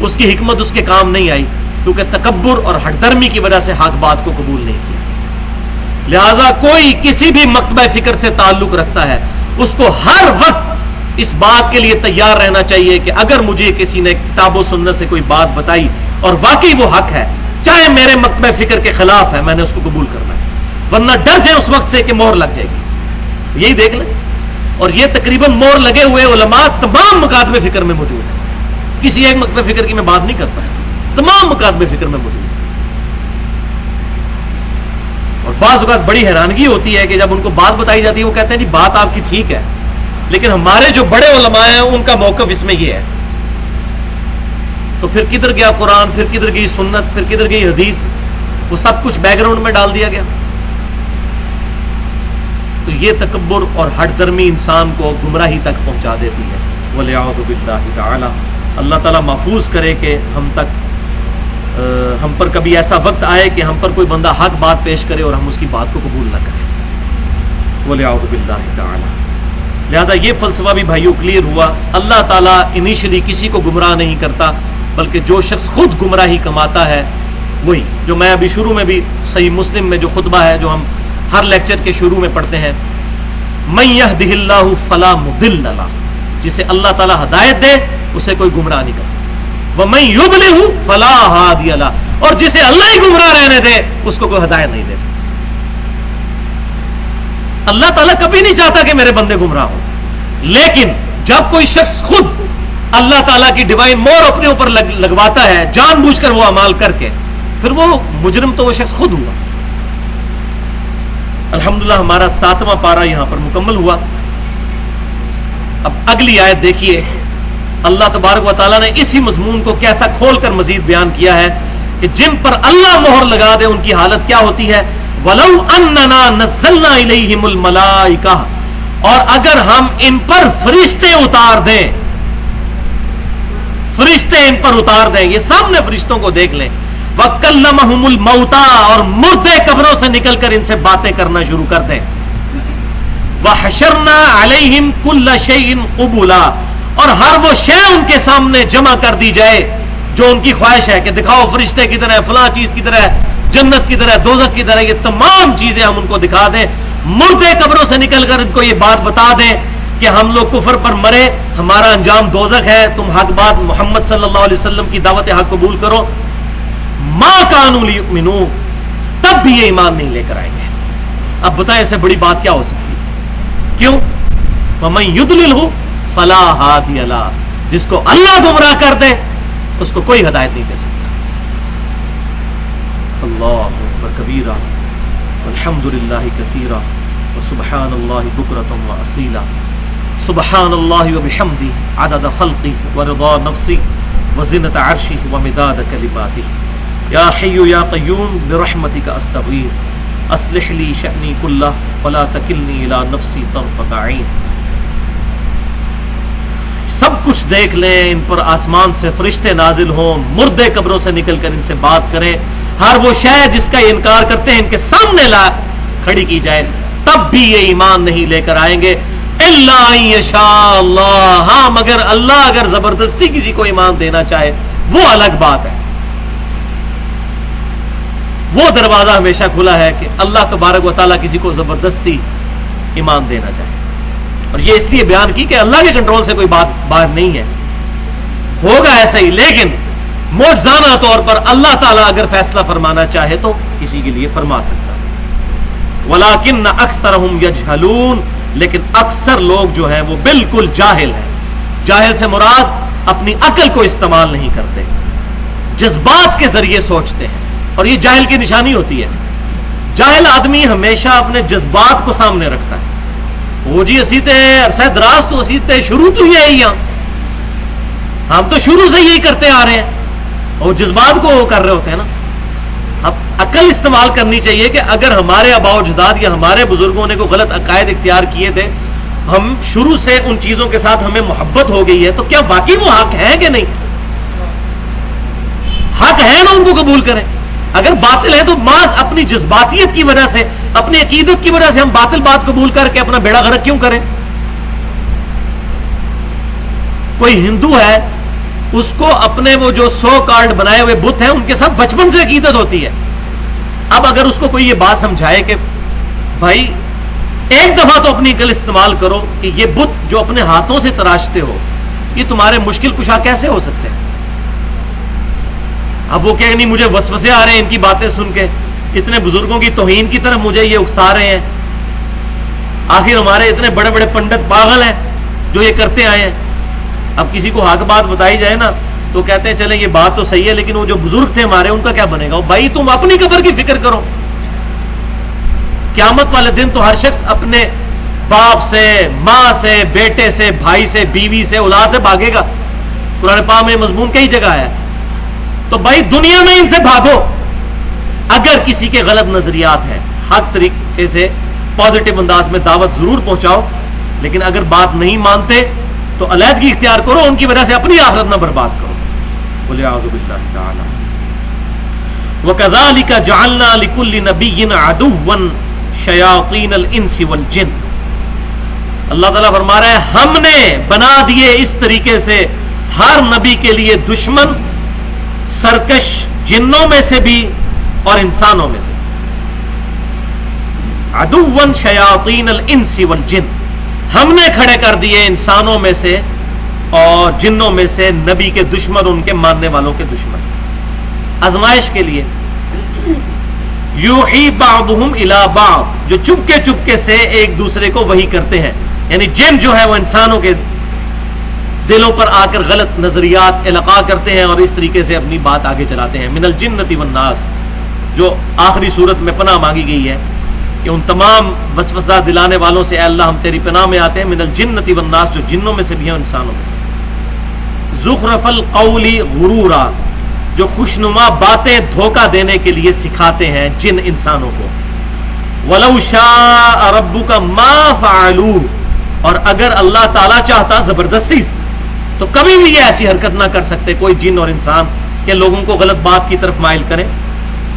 اس کی حکمت اس کے کام نہیں آئی کیونکہ تکبر اور ہٹ درمی کی وجہ سے حق بات کو قبول نہیں کیا. لہذا کوئی کسی بھی مکتبہ فکر سے تعلق رکھتا ہے، اس کو ہر وقت اس بات کے لیے تیار رہنا چاہیے کہ اگر مجھے کسی نے کتاب و سنت سے کوئی بات بتائی اور واقعی وہ حق ہے، چاہے میرے مکتبہ فکر کے خلاف ہے، میں نے اس کو قبول کرنا ہے. ورنہ ڈر جائے اس وقت سے کہ مہر لگ جائے گی. یہی دیکھ لیں، اور یہ تقریباً مہر لگے ہوئے علماء تمام مکاتب فکر میں موجود ہیں. کسی ایک مکتبہ فکر کی میں بات نہیں کرتا، تمام مکاتب فکر میں موجود ہیں. اور بعض اوقات بڑی حیرانگی ہوتی ہے کہ جب ان کو بات بتائی جاتی ہے وہ کہتے ہیں جی بات آپ کی ٹھیک ہے، لیکن ہمارے جو بڑے علماء ہیں ان کا موقف اس میں یہ ہے. تو پھر کدھر گیا قرآن، پھر کدھر گئی سنت، پھر کدھر گئی حدیث؟ وہ سب کچھ بیک گراؤنڈ میں ڈال دیا گیا. تو یہ تکبر اور ہٹ درمی انسان کو گمراہی تک پہنچا دیتی ہے. وَلِعَوْذُ بِاللَّهِ تَعَالَى. اللہ تعالیٰ محفوظ کرے کہ ہم پر کبھی ایسا وقت آئے کہ ہم پر کوئی بندہ حق بات پیش کرے اور ہم اس کی بات کو قبول نہ کریں. وَلِعَوْذُ بِاللَّهِ تَعَالَى. لہذا یہ فلسفہ بھی بھائیو کلیئر ہوا. اللہ تعالیٰ انیشلی کسی کو گمراہ نہیں کرتا، بلکہ جو شخص خود گمراہی کماتا ہے وہی، جو میں ابھی شروع میں بھی صحیح مسلم میں جو خطبہ ہے جو ہم ہر لیکچر کے شروع میں پڑھتے ہیں، مَن يَهْدِهِ اللَّهُ فَلَا مُضِلَّ لَهُ. جسے اللہ تعالیٰ ہدایت دے اسے کوئی گمراہ نہیں کر سکتا. وَمَن يُضْلِلْهُ فَلَا هَادِيَ لَهُ. اور جسے اللہ ہی گمراہ رہنے دے اس کو کوئی ہدایت نہیں دے سکتا. اللہ تعالیٰ کبھی نہیں چاہتا کہ میرے بندے گمراہ ہوں، لیکن جب کوئی شخص خود اللہ تعالیٰ کی ڈیوائن مور اپنے اوپر لگواتا ہے جان بوجھ کر وہ اعمال کر کے، پھر وہ مجرم تو وہ شخص خود ہوا. الحمدللہ ہمارا 7واں پارہ یہاں پر مکمل ہوا. اب اگلی آیت دیکھیے، اللہ تبارک و تعالیٰ نے اسی مضمون کو کیسا کھول کر مزید بیان کیا ہے کہ جن پر اللہ مہر لگا دے ان کی حالت کیا ہوتی ہے. وَلَوْ أَنَّنَا نَزَّلْنَا إِلَيْهِمُ الْمَلَائِكَةَ. اور اگر ہم ان پر فرشتے اتار دیں، فرشتے ان پر اتار دیں, یہ سامنے فرشتوں کو دیکھ لیں. وَكَلَّمَهُمُ الْمَوْتَى, اور مردے قبروں سے نکل کر ان سے باتیں کرنا شروع کر دیں. وَحَشَرْنَا عَلَيْهِمْ كُلَّ شَيْءٍ قُبُلًا, اور ہر وہ شے ان کے سامنے جمع کر دی جائے جو ان کی خواہش ہے کہ دکھاؤ فرشتے کی طرح, فلاں چیز کی طرح, جنت کی طرح, دوزخ کی طرح, یہ تمام چیزیں ہم ان کو دکھا دیں. مردے قبروں سے نکل کر ان کو یہ بات بتا دیں کہ ہم لوگ کفر پر مرے, ہمارا انجام دوزخ ہے, تم حق بات محمد صلی اللہ علیہ وسلم کی دعوت حق قبول کرو. ما کانوا لیؤمنوا, تب بھی یہ ایمان نہیں لے کر آئیں گے. اب بتائیں اس سے بڑی بات کیا ہو سکتی ہے؟ کیوں؟ وَمَن يُضْلِلْهُ فَلَا هَادِيَ لَهُ, جس کو اللہ گمراہ کر دے اس کو کوئی ہدایت نہیں دے سکتا. اللہ اکبر کبیرہ والحمد للہ کثیرہ وسبحان اللہ بکرۃ واصیلا. سبحان اللہ وبحمدہ عدد خلقہ ورضا نفسہ وزنۃ عرشہ ومداد کلماتہ. یا حی یا قیوم برحمتک استغیث اصلح لی شأنی کلہ ولا تکلنی الی نفسی طرفۃ عین. سب کچھ دیکھ لیں, ان پر آسمان سے فرشتے نازل ہوں, مردے قبروں سے نکل کر ان سے بات کریں, ہر وہ شے جس کا یہ انکار کرتے ہیں ان کے سامنے لا کھڑی کی جائے, تب بھی یہ ایمان نہیں لے کر آئیں گے. الا ان یشاء اللہ, ہاں مگر اللہ اگر زبردستی کسی کو ایمان دینا چاہے وہ الگ بات ہے. وہ دروازہ ہمیشہ کھلا ہے کہ اللہ تبارک و تعالیٰ کسی کو زبردستی ایمان دینا چاہے. اور یہ اس لیے بیان کی کہ اللہ کے کنٹرول سے کوئی بات باہر نہیں ہے, ہوگا ایسا ہی, لیکن معجزانہ طور پر اللہ تعالیٰ اگر فیصلہ فرمانا چاہے تو کسی کے لیے فرما سکتا ہے. وَلَٰكِنَّ أَكْثَرَهُمْ يَجْهَلُونَ, لیکن اکثر لوگ جو ہیں وہ بالکل جاہل ہیں. جاہل سے مراد اپنی عقل کو استعمال نہیں کرتے, جذبات کے ذریعے سوچتے ہیں, اور یہ جاہل کی نشانی ہوتی ہے. جاہل آدمی ہمیشہ اپنے جذبات کو سامنے رکھتا ہے. وہ جی اسی تے عرصہ دراز تو اسی تے شروع تو یہ ہی, ہم تو شروع سے یہی کرتے آ رہے ہیں, اور جذبات کو وہ کر رہے ہوتے ہیں نا. اب عقل استعمال کرنی چاہیے کہ اگر ہمارے آباء و اجداد یا ہمارے بزرگوں نے کوئی غلط عقائد اختیار کیے تھے, ہم شروع سے ان چیزوں کے ساتھ ہمیں محبت ہو گئی ہے, تو کیا واقعی وہ حق ہے کہ نہیں؟ حق ہے نا, ان کو قبول کریں. اگر باطل ہے تو محض اپنی جذباتیت کی وجہ سے, اپنی عقیدت کی وجہ سے ہم باطل بات قبول کر کے اپنا بیڑا غرق کیوں کریں؟ کوئی ہندو ہے, اس کو اپنے وہ جو سو کارڈ بنائے ہوئے بت ہیں ان کے ساتھ بچپن سے عقیدت ہوتی ہے. اب اگر اس کو کوئی یہ بات سمجھائے کہ بھائی ایک دفعہ تو اپنی عقل استعمال کرو کہ یہ بت جو اپنے ہاتھوں سے تراشتے ہو یہ تمہارے مشکل کشا کیسے ہو سکتے ہیں؟ اب وہ کہ نہیں مجھے وسوسے آ رہے ہیں ان کی باتیں سن کے, اتنے بزرگوں کی توہین کی طرف مجھے یہ اکسا رہے ہیں. آخر ہمارے اتنے بڑے بڑے پنڈت پاگل ہیں جو یہ کرتے آئے ہیں. اب کسی کو حق بات بتائی جائے نا تو کہتے ہیں چلیں یہ بات تو صحیح ہے, لیکن وہ جو بزرگ تھے ہمارے ان کا کیا بنے گا؟ بھائی تم اپنی قبر کی فکر کرو. قیامت والے دن تو ہر شخص اپنے باپ سے, ماں سے, بیٹے سے, بھائی سے, بیوی سے, اولاد سے بھاگے گا. قرآن پاک میں مضمون کئی جگہ ہے. تو بھائی دنیا میں ان سے بھاگو. اگر کسی کے غلط نظریات ہیں حق طریقے سے پازیٹیو انداز میں دعوت ضرور پہنچاؤ, لیکن اگر بات نہیں مانتے تو علیحدگی اختیار کرو, ان کی وجہ سے اپنی آخرت نہ برباد کرو. بولے اعوذ باللہ تعالی. وَكَذَلِكَ جَعَلْنَا لِكُلِّ نَبِيٍّ عَدُوًّا شَيَاطِينَ الْإِنسِ وَالْجِنِّ. اللہ تعالیٰ فرما رہا ہے ہم نے بنا دیے اس طریقے سے ہر نبی کے لیے دشمن, سرکش جنوں میں سے بھی اور انسانوں میں سے. عدوًا شیاطین الانس والجن, ہم نے کھڑے کر دیے انسانوں میں سے اور جنوں میں سے نبی کے دشمن, ان کے ماننے والوں کے دشمن, آزمائش کے لیے. یوحی بعضهم الی بعض, جو چپکے سے ایک دوسرے کو وحی کرتے ہیں. یعنی جن جو ہے وہ انسانوں کے دلوں پر آ کر غلط نظریات القاء کرتے ہیں اور اس طریقے سے اپنی بات آگے چلاتے ہیں. من الجنۃ والناس, جو آخری صورت میں پناہ مانگی گئی ہے کہ ان تمام وسوسہ دلانے والوں سے اے اللہ ہم تیری پناہ میں آتے ہیں. من الجنۃ والناس, جو جنوں میں سے بھی ہیں انسانوں میں سے. زخرف القول غرورا, جو خوشنما باتیں دھوکہ دینے کے لیے سکھاتے ہیں جن انسانوں کو. ولو شاء ربک ما فعلوه, اور اگر اللہ تعالیٰ چاہتا زبردستی تو کبھی بھی یہ ایسی حرکت نہ کر سکتے کوئی جن اور انسان کہ لوگوں کو غلط بات کی طرف مائل کریں.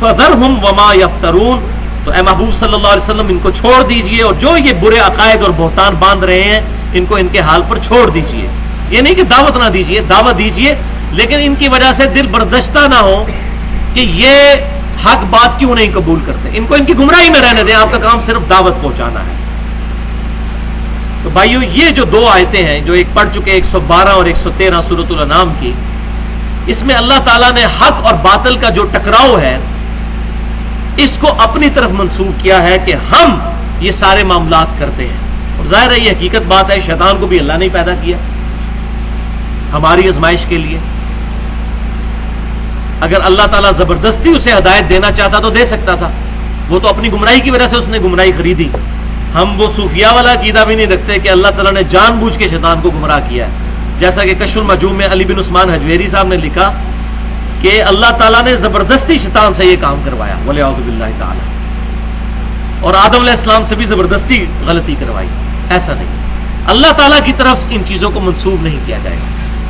فَذَرْهُمْ وَمَا يَفْتَرُونَ، تو اے محبوب صلی اللہ علیہ وسلم ان کو چھوڑ دیجئے، اور جو یہ برے عقائد اور بہتان باندھ رہے ہیں ان کو ان کے حال پر چھوڑ دیجئے. یہ نہیں کہ دعوت نہ دیجئے، دعوت دیجئے، لیکن ان کی وجہ سے دل بردشتہ نہ ہو کہ یہ حق بات کیوں نہیں قبول کرتے. ان کو ان کی گمراہی میں رہنے دیں، آپ کا کام صرف دعوت پہنچانا ہے. تو بھائیو، یہ جو دو آیتیں ہیں جو ایک پڑھ چکے 112 اور 113 سورۃ الانعام کی، اس میں اللہ تعالیٰ نے حق اور باطل کا جو ٹکراؤ ہے اس کو اپنی طرف منسوب کیا ہے کہ ہم یہ سارے معاملات کرتے ہیں. اور ظاہر ہے یہ حقیقت بات ہے، شیطان کو بھی اللہ نے پیدا کیا ہماری آزمائش کے لیے. اگر اللہ تعالیٰ زبردستی اسے ہدایت دینا چاہتا تو دے سکتا تھا، وہ تو اپنی گمراہی کی وجہ سے اس نے گمراہی خریدی. ہم وہ صوفیاء والا عقیدہ بھی نہیں رکھتے کہ اللہ تعالیٰ نے جان بوجھ کے شیطان کو گمراہ کیا ہے، جیسا کہ کشف المجوب میں علی بن عثمان حجویری صاحب نے لکھا کہ اللہ تعالیٰ نے زبردستی شیطان سے یہ کام کروایا، وَلِعَوْذُ بِاللَّهِ تعالیٰ. اور آدم علیہ السلام سے بھی زبردستی غلطی کروائی. ایسا نہیں، اللہ تعالیٰ کی طرف ان چیزوں کو منسوب نہیں کیا جائے گا،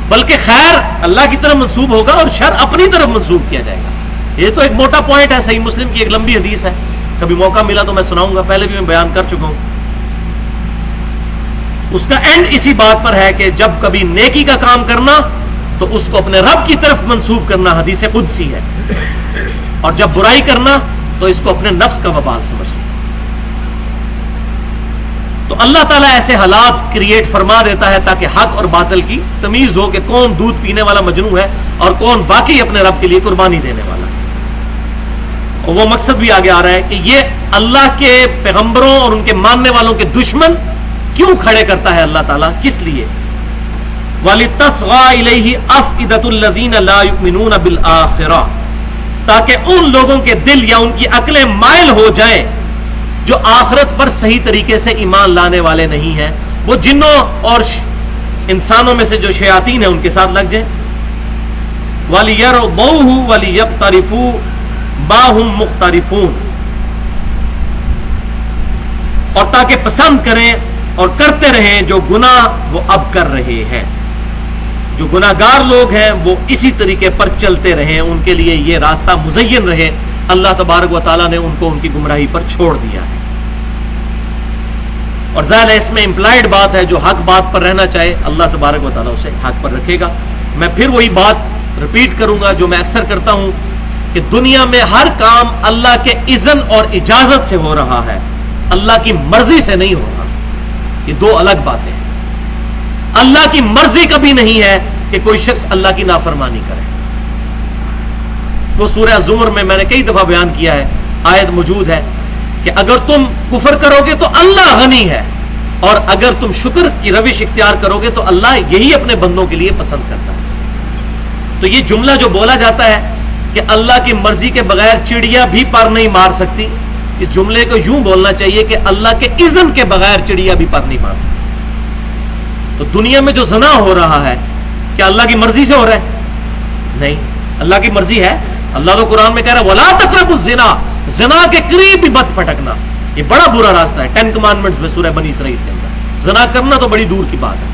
بلکہ خیر اللہ کی طرف منسوب ہوگا اور شر اپنی طرف منسوب کیا جائے گا. یہ تو ایک موٹا پوائنٹ ہے، صحیح مسلم کی ایک لمبی حدیث ہے، کبھی موقع ملا تو میں سناؤں گا، پہلے بھی میں بیان کر چکا ہوں. اس کا اینڈ اسی بات پر ہے کہ جب کبھی نیکی کا کام کرنا تو اس کو اپنے رب کی طرف منسوب کرنا حدیث قدسی ہے، اور جب برائی کرنا تو اس کو اپنے نفس کا وبال سمجھنا. تو اللہ تعالیٰ ایسے حالات کریٹ فرما دیتا ہے تاکہ حق اور باطل کی تمیز ہو کہ کون دودھ پینے والا مجنو ہے اور کون واقعی اپنے رب کے لیے قربانی دینے والا ہے. اور وہ مقصد بھی آگے آ رہا ہے کہ یہ اللہ کے پیغمبروں اور ان کے ماننے والوں کے دشمن کیوں کھڑے کرتا ہے اللہ تعالیٰ، کس لیے؟ وَلِتَصْغَىٰ إِلَيْهِ أَفْئِدَةُ الَّذِينَ لَا يُؤْمِنُونَ بِالْآخِرَةِ، تاکہ ان لوگوں کے دل یا ان کی عقلیں مائل ہو جائیں جو آخرت پر صحیح طریقے سے ایمان لانے والے نہیں ہیں. وہ جنوں اور انسانوں میں سے جو شیاطین ہیں ان کے ساتھ لگ جائیں. وَلِيَرْضَوْهُ وَلِيَقْتَرِفُوا مَا هُمْ مُقْتَرِفُونَ، اور تاکہ پسند کریں اور کرتے رہیں جو گناہ وہ اب کر رہے ہیں. جو گناہ گار لوگ ہیں وہ اسی طریقے پر چلتے رہیں، ان کے لیے یہ راستہ مزین رہے. اللہ تبارک و تعالیٰ نے ان کو ان کی گمراہی پر چھوڑ دیا ہے. اور ظاہر ہے اس میں امپلائڈ بات ہے، جو حق بات پر رہنا چاہے اللہ تبارک و تعالیٰ اسے حق پر رکھے گا. میں پھر وہی بات ریپیٹ کروں گا جو میں اکثر کرتا ہوں کہ دنیا میں ہر کام اللہ کے اذن اور اجازت سے ہو رہا ہے، اللہ کی مرضی سے نہیں ہو رہا. یہ دو الگ باتیں ہیں. اللہ کی مرضی کبھی نہیں ہے کہ کوئی شخص اللہ کی نافرمانی کرے. وہ سورہ زمر میں نے کئی دفعہ بیان کیا ہے، آیت موجود ہے کہ اگر تم کفر کرو گے تو اللہ غنی ہے، اور اگر تم شکر کی روش اختیار کرو گے تو اللہ یہی اپنے بندوں کے لیے پسند کرتا ہے. تو یہ جملہ جو بولا جاتا ہے کہ اللہ کی مرضی کے بغیر چڑیا بھی پر نہیں مار سکتی، اس جملے کو یوں بولنا چاہیے کہ اللہ کے اذن کے بغیر چڑیا بھی پر نہیں مار سکتی. تو دنیا میں جو زنا ہو رہا ہے کیا اللہ کی مرضی سے ہو رہا ہے؟ نہیں، اللہ کی مرضی ہے. اللہ تو قرآن میں کہہ رہا ہے وَلَا تَقْرَبُوا الزِّنَا، زنا کے قریب بھی مت پھٹکنا. یہ بڑا برا راستہ ہے 10 کمانڈمنٹس میں سورہ بنی اسرائیل کے اندر. زنا کرنا تو بڑی دور کی بات ہے.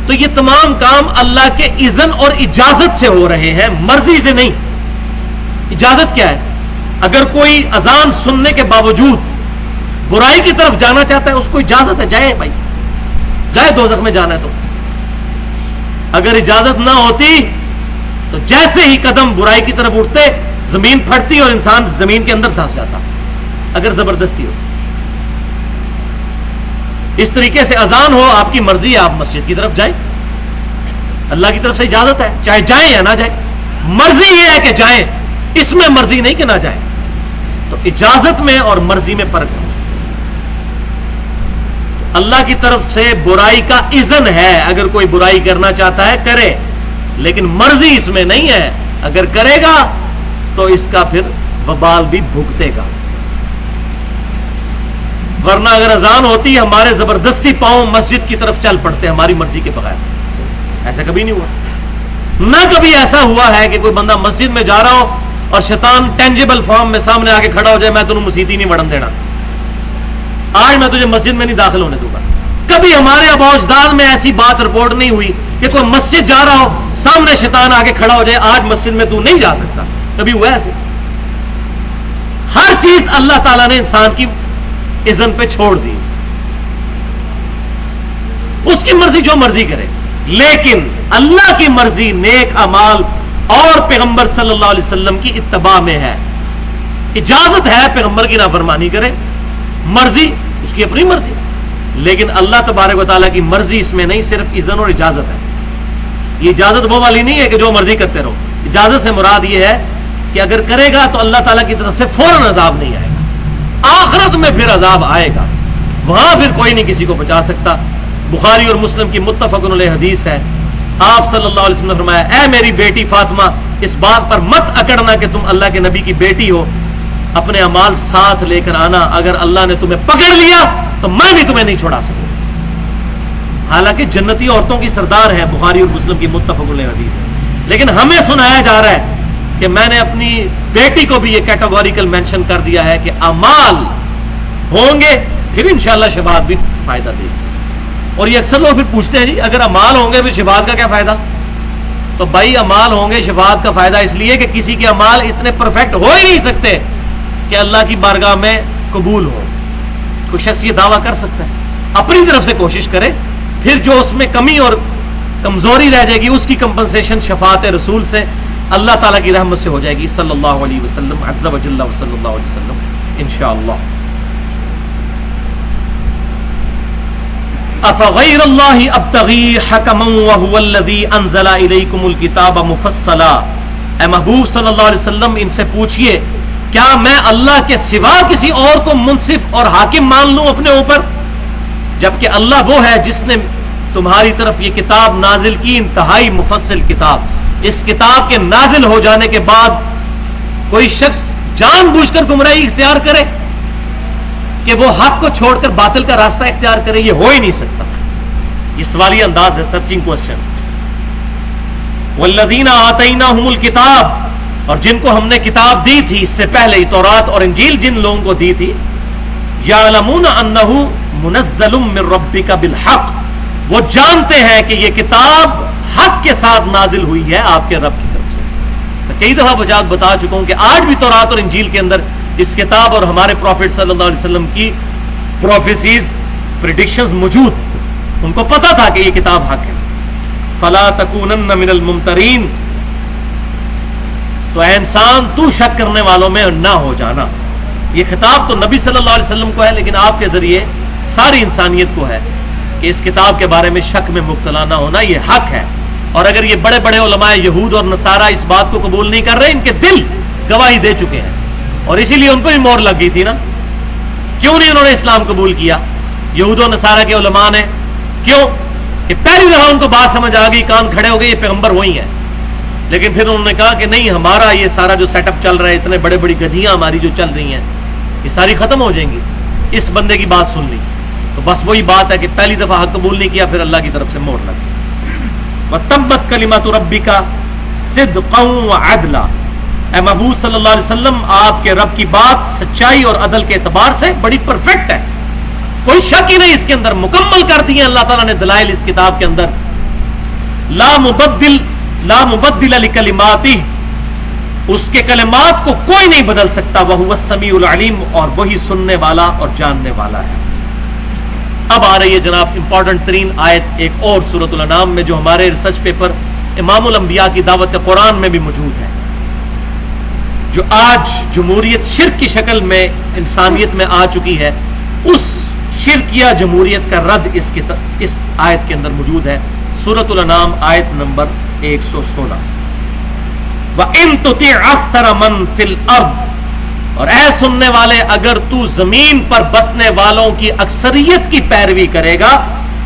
تو یہ تمام کام اللہ کے اذن اور اجازت سے ہو رہے ہیں، مرضی سے نہیں. اجازت کیا ہے؟ اگر کوئی اذان سننے کے باوجود برائی کی طرف جانا چاہتا ہے اس کو اجازت ہے، جائے بھائی، جائے دوزخ میں جانا ہے. تو اگر اجازت نہ ہوتی تو جیسے ہی قدم برائی کی طرف اٹھتے زمین پھٹتی اور انسان زمین کے اندر دھنس جاتا اگر زبردستی ہو. اس طریقے سے اذان ہو، آپ کی مرضی ہے، آپ مسجد کی طرف جائیں، اللہ کی طرف سے اجازت ہے، چاہے جائیں یا نہ جائیں. مرضی یہ ہے کہ جائیں، اس میں مرضی نہیں کہ نہ جائیں. تو اجازت میں اور مرضی میں فرق سمجھیں. اللہ کی طرف سے برائی کا اذن ہے، اگر کوئی برائی کرنا چاہتا ہے کرے، لیکن مرضی اس میں نہیں ہے. اگر کرے گا تو اس کا پھر وبال بھی بھگتے گا. ورنہ اگر اذان ہوتی ہمارے زبردستی پاؤں مسجد کی طرف چل پڑتے ہماری مرضی کے بغیر. ایسا کبھی نہیں ہوا. نہ کبھی ایسا ہوا ہے کہ کوئی بندہ مسجد میں جا رہا ہو اور شیطان ٹینجیبل فارم میں سامنے آ کے کھڑا ہو جائے، میں تمہیں مسجد ہی نہیں وڑن دینا، آج میں تجھے مسجد میں نہیں داخل ہونے دوں گا. کبھی ہمارے آباء و اجداد میں ایسی بات رپورٹ نہیں ہوئی کہ کوئی مسجد جا رہا ہو, سامنے شیطان آگے کھڑا ہو جائے, آج مسجد میں تو نہیں جا سکتا. کبھی ہوا ایسے؟ ہر چیز اللہ تعالیٰ نے انسان کی اذن پہ چھوڑ دی, اس کی مرضی جو مرضی کرے. لیکن اللہ کی مرضی نیک اعمال اور پیغمبر صلی اللہ علیہ وسلم کی اتباع میں ہے. اجازت ہے پیغمبر کی نافرمانی کرے, مرضی اس کی اپنی مرضی, لیکن اللہ تبارک و تعالیٰ کی مرضی اس میں نہیں, صرف اذن اور اجازت ہے. یہ اجازت وہ والی نہیں ہے کہ جو مرضی کرتے رہو. اجازت سے مراد یہ ہے کہ اگر کرے گا تو اللہ تعالیٰ کی طرف سے فوراً عذاب نہیں آئے گا, آخرت میں پھر عذاب آئے گا, وہاں پھر کوئی نہیں کسی کو بچا سکتا. بخاری اور مسلم کی متفق علیہ حدیث ہے, آپ صلی اللہ علیہ وسلم نے فرمایا, اے میری بیٹی فاطمہ, اس بات پر مت اکڑنا کہ تم اللہ کے نبی کی بیٹی ہو, اپنے اعمال ساتھ لے کر آنا, اگر اللہ نے تمہیں پکڑ لیا تو میں بھی تمہیں نہیں چھوڑا سکوں. حالانکہ جنتی عورتوں کی سردار ہے, بخاری اور مسلم کی متفق علیہ حدیث ہے, لیکن ہمیں سنایا جا رہا ہے کہ میں نے اپنی بیٹی کو بھی یہ کیٹیگوریکل مینشن کر دیا ہے کہ اعمال ہوں گے پھر انشاءاللہ شفاعت بھی فائدہ دے گی. اور یہ اکثر لوگ پھر پوچھتے ہیں, جی اگر اعمال ہوں گے پھر شفاعت کا کیا فائدہ؟ تو بھائی اعمال ہوں گے, شفاعت کا فائدہ اس لیے کہ کسی کے اعمال اتنے پرفیکٹ ہو ہی نہیں سکتے کہ اللہ کی بارگاہ میں قبول ہو. کوئی شخص یہ دعویٰ کر سکتا ہے, اپنی طرف سے کوشش کرے, پھر جو اس میں کمی اور کمزوری رہ جائے گی اس کی کمپنسیشن شفاعت رسول سے, اللہ تعالیٰ کی رحمت سے ہو جائے گی, صلی اللہ علیہ وسلم عز و جل صلی اللہ علیہ وسلم انشاءاللہ. افغیر اللہ ابتغی حکما وہو الذی انزل الیکم الکتاب مفصلا. اے محبوب صلی اللہ علیہ وسلم, ان سے پوچھئے کیا میں اللہ کے سوا کسی اور کو منصف اور حاکم مان لوں اپنے اوپر, جبکہ اللہ وہ ہے جس نے تمہاری طرف یہ کتاب نازل کی, انتہائی مفصل کتاب. اس کتاب کے نازل ہو جانے کے بعد کوئی شخص جان بوجھ کر گمراہی اختیار کرے کہ وہ حق کو چھوڑ کر باطل کا راستہ اختیار کرے, یہ ہو ہی نہیں سکتا. یہ سوالیہ انداز ہے, سرچنگ کوسچن. والذین آتیناہم الکتاب, اور جن کو ہم نے کتاب دی تھی اس سے پہلے, تورات اور انجیل جن لوگوں کو دی تھی, یعلمون انہ منزل من ربک بالحق, وہ جانتے ہیں کہ یہ کتاب حق کے ساتھ نازل ہوئی ہے آپ کے رب کی طرف سے. میں کئی دفعہ بتا چکا ہوں کہ آج بھی تورات اور انجیل کے اندر اس کتاب اور ہمارے پروفٹ صلی اللہ علیہ وسلم کی پروفیسیز, پریڈکشنز موجود ہیں. ان کو پتا تھا کہ یہ کتاب حق ہے. فلا تکونن من الممترین, تو اے انسان تو شک کرنے والوں میں نہ ہو جانا. یہ خطاب تو نبی صلی اللہ علیہ وسلم کو ہے, لیکن آپ کے ذریعے ساری انسانیت کو ہے کہ اس کتاب کے بارے میں شک میں مبتلا نہ ہونا, یہ حق ہے. اور اگر یہ بڑے بڑے علماء یہود اور نصارہ اس بات کو قبول نہیں کر رہے, ان کے دل گواہی دے چکے ہیں, اور اسی لیے ان پہ بھی مور لگ گئی تھی نا. کیوں نہیں انہوں نے اسلام قبول کیا یہود و نصارہ کے علماء نے؟ کیوں کہ پہلی دفعہ ان کو بات سمجھ آ گئی, کان کھڑے ہو گئے, یہ پیغمبر وہی ہیں. لیکن پھر انہوں نے کہا کہ نہیں, ہمارا یہ سارا جو سیٹ اپ چل رہا ہے, اتنے بڑے بڑی گدھیاں ہماری جو چل رہی ہیں, یہ ساری ختم ہو جائیں گی. اس بندے کی بات سن لی تو بس وہی بات ہے کہ پہلی دفعہ حق قبول نہیں کیا, پھر اللہ کی طرف سے مور لگ گئی. وَتَمَّتْ كَلِمَةُ رَبِّكَ صِدْقًا وَعَدْلًا. اے محبوب صلی اللہ علیہ وسلم, آپ کے رب کی بات سچائی اور عدل کے اعتبار سے بڑی پرفیکٹ ہے, کوئی شک ہی نہیں اس کے اندر. مکمل کر دیے اللہ تعالیٰ نے دلائل اس کتاب کے اندر. لا مبدل لکلماتہ, اس کے کلمات کو کوئی نہیں بدل سکتا. وَهُوَ السَّمِيعُ الْعَلِيمُ, اور وہی سننے والا اور جاننے والا ہے. اب آ رہی ہے جناب امپورٹنٹ ترین آیت ایک اور سورۃ الانعام میں, جو ہمارے ریسرچ پیپر امام الانبیاء کی دعوت قرآن میں بھی موجود ہے, جو آج جمہوریت شرک کی شکل میں انسانیت میں آ چکی ہے. اس شرک یا جمہوریت کا رد اس آیت کے اندر موجود ہے. سورۃ الانعام آیت نمبر 116. وَإِن تُطِعْ أَكْثَرَ مَن فِي الْأَرْضِ, اور اے سننے والے, اگر تو زمین پر بسنے والوں کی اکثریت کی پیروی کرے گا,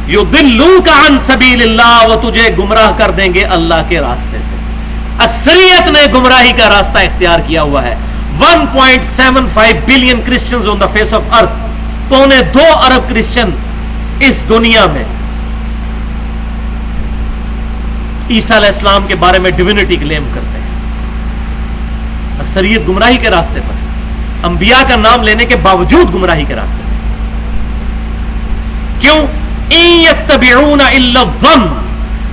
یضلوک عن سبیل اللہ, وہ تجھے گمراہ کر دیں گے اللہ کے راستے سے. اکثریت نے گمراہی کا راستہ اختیار کیا ہوا ہے. 1.75 billion Christians on the face of earth, 2.25 ارب کرسچن اس دنیا میں عیسیٰ علیہ السلام کے بارے میں ڈیوینٹی کلیم کرتے ہیں. اکثریت گمراہی کے راستے پر, انبیاء کا نام لینے کے باوجود گمراہی کے راستے پر. کیوں؟ ان یتبعون الا الظن,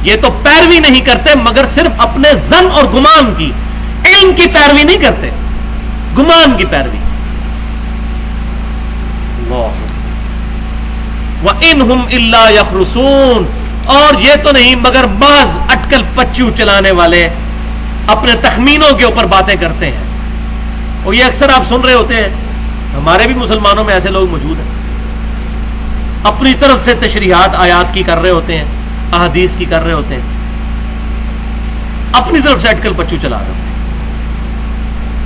یہ تو پیروی نہیں کرتے مگر صرف اپنے ظن اور گمان کی، علم کی پیروی نہیں کرتے، گمان کی پیروی. وَإِنْهُمْ إِلَّا يَخْرُصُونَ، اور یہ تو نہیں مگر بعض اٹکل پچو چلانے والے اپنے تخمینوں کے اوپر باتیں کرتے ہیں. اور یہ اکثر آپ سن رہے ہوتے ہیں، ہمارے بھی مسلمانوں میں ایسے لوگ موجود ہیں، اپنی طرف سے تشریحات آیات کی کر رہے ہوتے ہیں، احادیث کی کر رہے ہوتے ہیں، اپنی طرف سے اٹکل پچو چلا رہے ہوتے ہیں.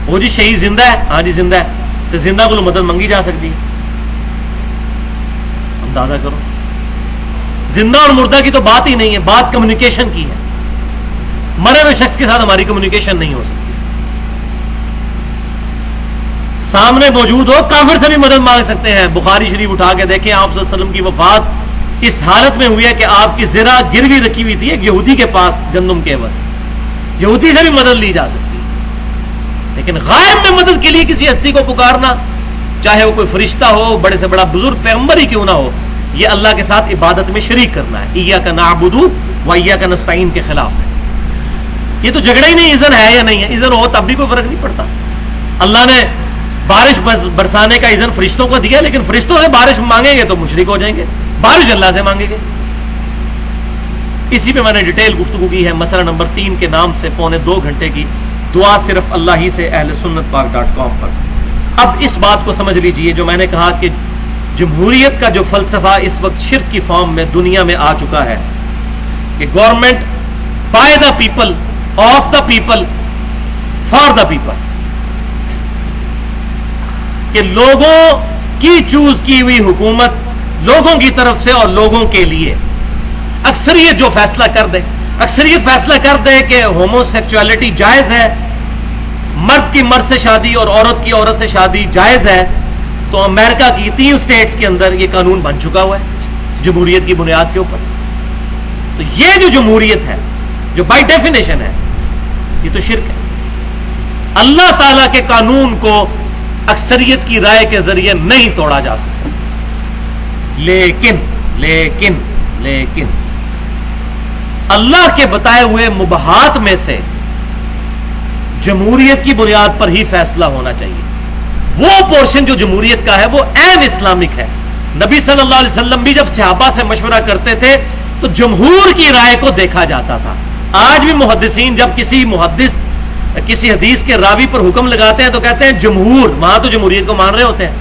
وہ جی شہید زندہ ہے، ہاں جی زندہ ہے، تو زندہ کو مدد منگی جا سکتی ہے. اندازہ کرو، زندہ اور مردہ کی تو بات ہی نہیں ہے، بات کمیونیکیشن کی ہے. مرے ہوئے شخص کے ساتھ ہماری کمیونیکیشن نہیں ہو سکتی. سامنے موجود ہو، کافر سے بھی مدد مانگ سکتے ہیں. بخاری شریف اٹھا کے دیکھیں، آپ صلی اللہ علیہ وسلم کی وفات اس حالت میں ہوئی ہے کہ آپ کی زرہ گروی رکھی ہوئی تھی ایک یہودی کے پاس گندم کے عوض. یہودی سے بھی مدد لی جا سکتی ہے، لیکن غائب میں مدد کے لیے کسی ہستی کو پکارنا، چاہے وہ کوئی فرشتہ ہو، بڑے سے بڑا بزرگ پیغمبر ہی کیوں نہ ہو، یہ اللہ کے ساتھ عبادت میں شریک کرنا ہے. ایاک نعبد و ایاک نستعین کے خلاف ہے. یہ تو جھگڑا ہی نہیں اذن ہے یا نہیں ہے. اذن ہو تب بھی کوئی فرق نہیں پڑتا. اللہ نے بارش برسانے کا اذن فرشتوں کو دیا، لیکن فرشتوں سے بارش مانگیں گے تو مشرک ہو جائیں گے. بارش اللہ سے مانگیں گے. اسی پہ میں نے ڈیٹیل گفتگو کی ہے، مسئلہ نمبر 3 کے نام سے 2.25 گھنٹے کی دعا صرف اللہ ہی سے، اہل سنت پاک .com پر. اب اس بات کو سمجھ لیجئے جو میں نے کہا کہ جمہوریت کا جو فلسفہ اس وقت شرک کی فارم میں دنیا میں آ چکا ہے کہ government by the people, of the people, for the people, کہ لوگوں کی چوز کی ہوئی حکومت لوگوں کی طرف سے اور لوگوں کے لیے. اکثریت جو فیصلہ کر دے، اکثریت فیصلہ کر دے کہ ہومو سیکچولیٹی جائز ہے، مرد کی مرد سے شادی اور عورت کی عورت سے شادی جائز ہے، تو امریکہ کی 3 سٹیٹس کے اندر یہ قانون بن چکا ہوا ہے جمہوریت کی بنیاد کے اوپر. تو یہ جو جمہوریت ہے، جو بائی ڈیفینیشن ہے، یہ تو شرک ہے. اللہ تعالی کے قانون کو اکثریت کی رائے کے ذریعے نہیں توڑا جا سکتا. لیکن لیکن لیکن اللہ کے بتائے ہوئے مباحات میں سے جمہوریت کی بنیاد پر ہی فیصلہ ہونا چاہیے. وہ پورشن جو جمہوریت کا ہے وہ عین اسلامک ہے. نبی صلی اللہ علیہ وسلم بھی جب صحابہ سے مشورہ کرتے تھے تو جمہور کی رائے کو دیکھا جاتا تھا. آج بھی محدثین جب کسی محدث کسی حدیث کے راوی پر حکم لگاتے ہیں تو کہتے ہیں جمہور، وہاں تو جمہوریت کو مان رہے ہوتے ہیں.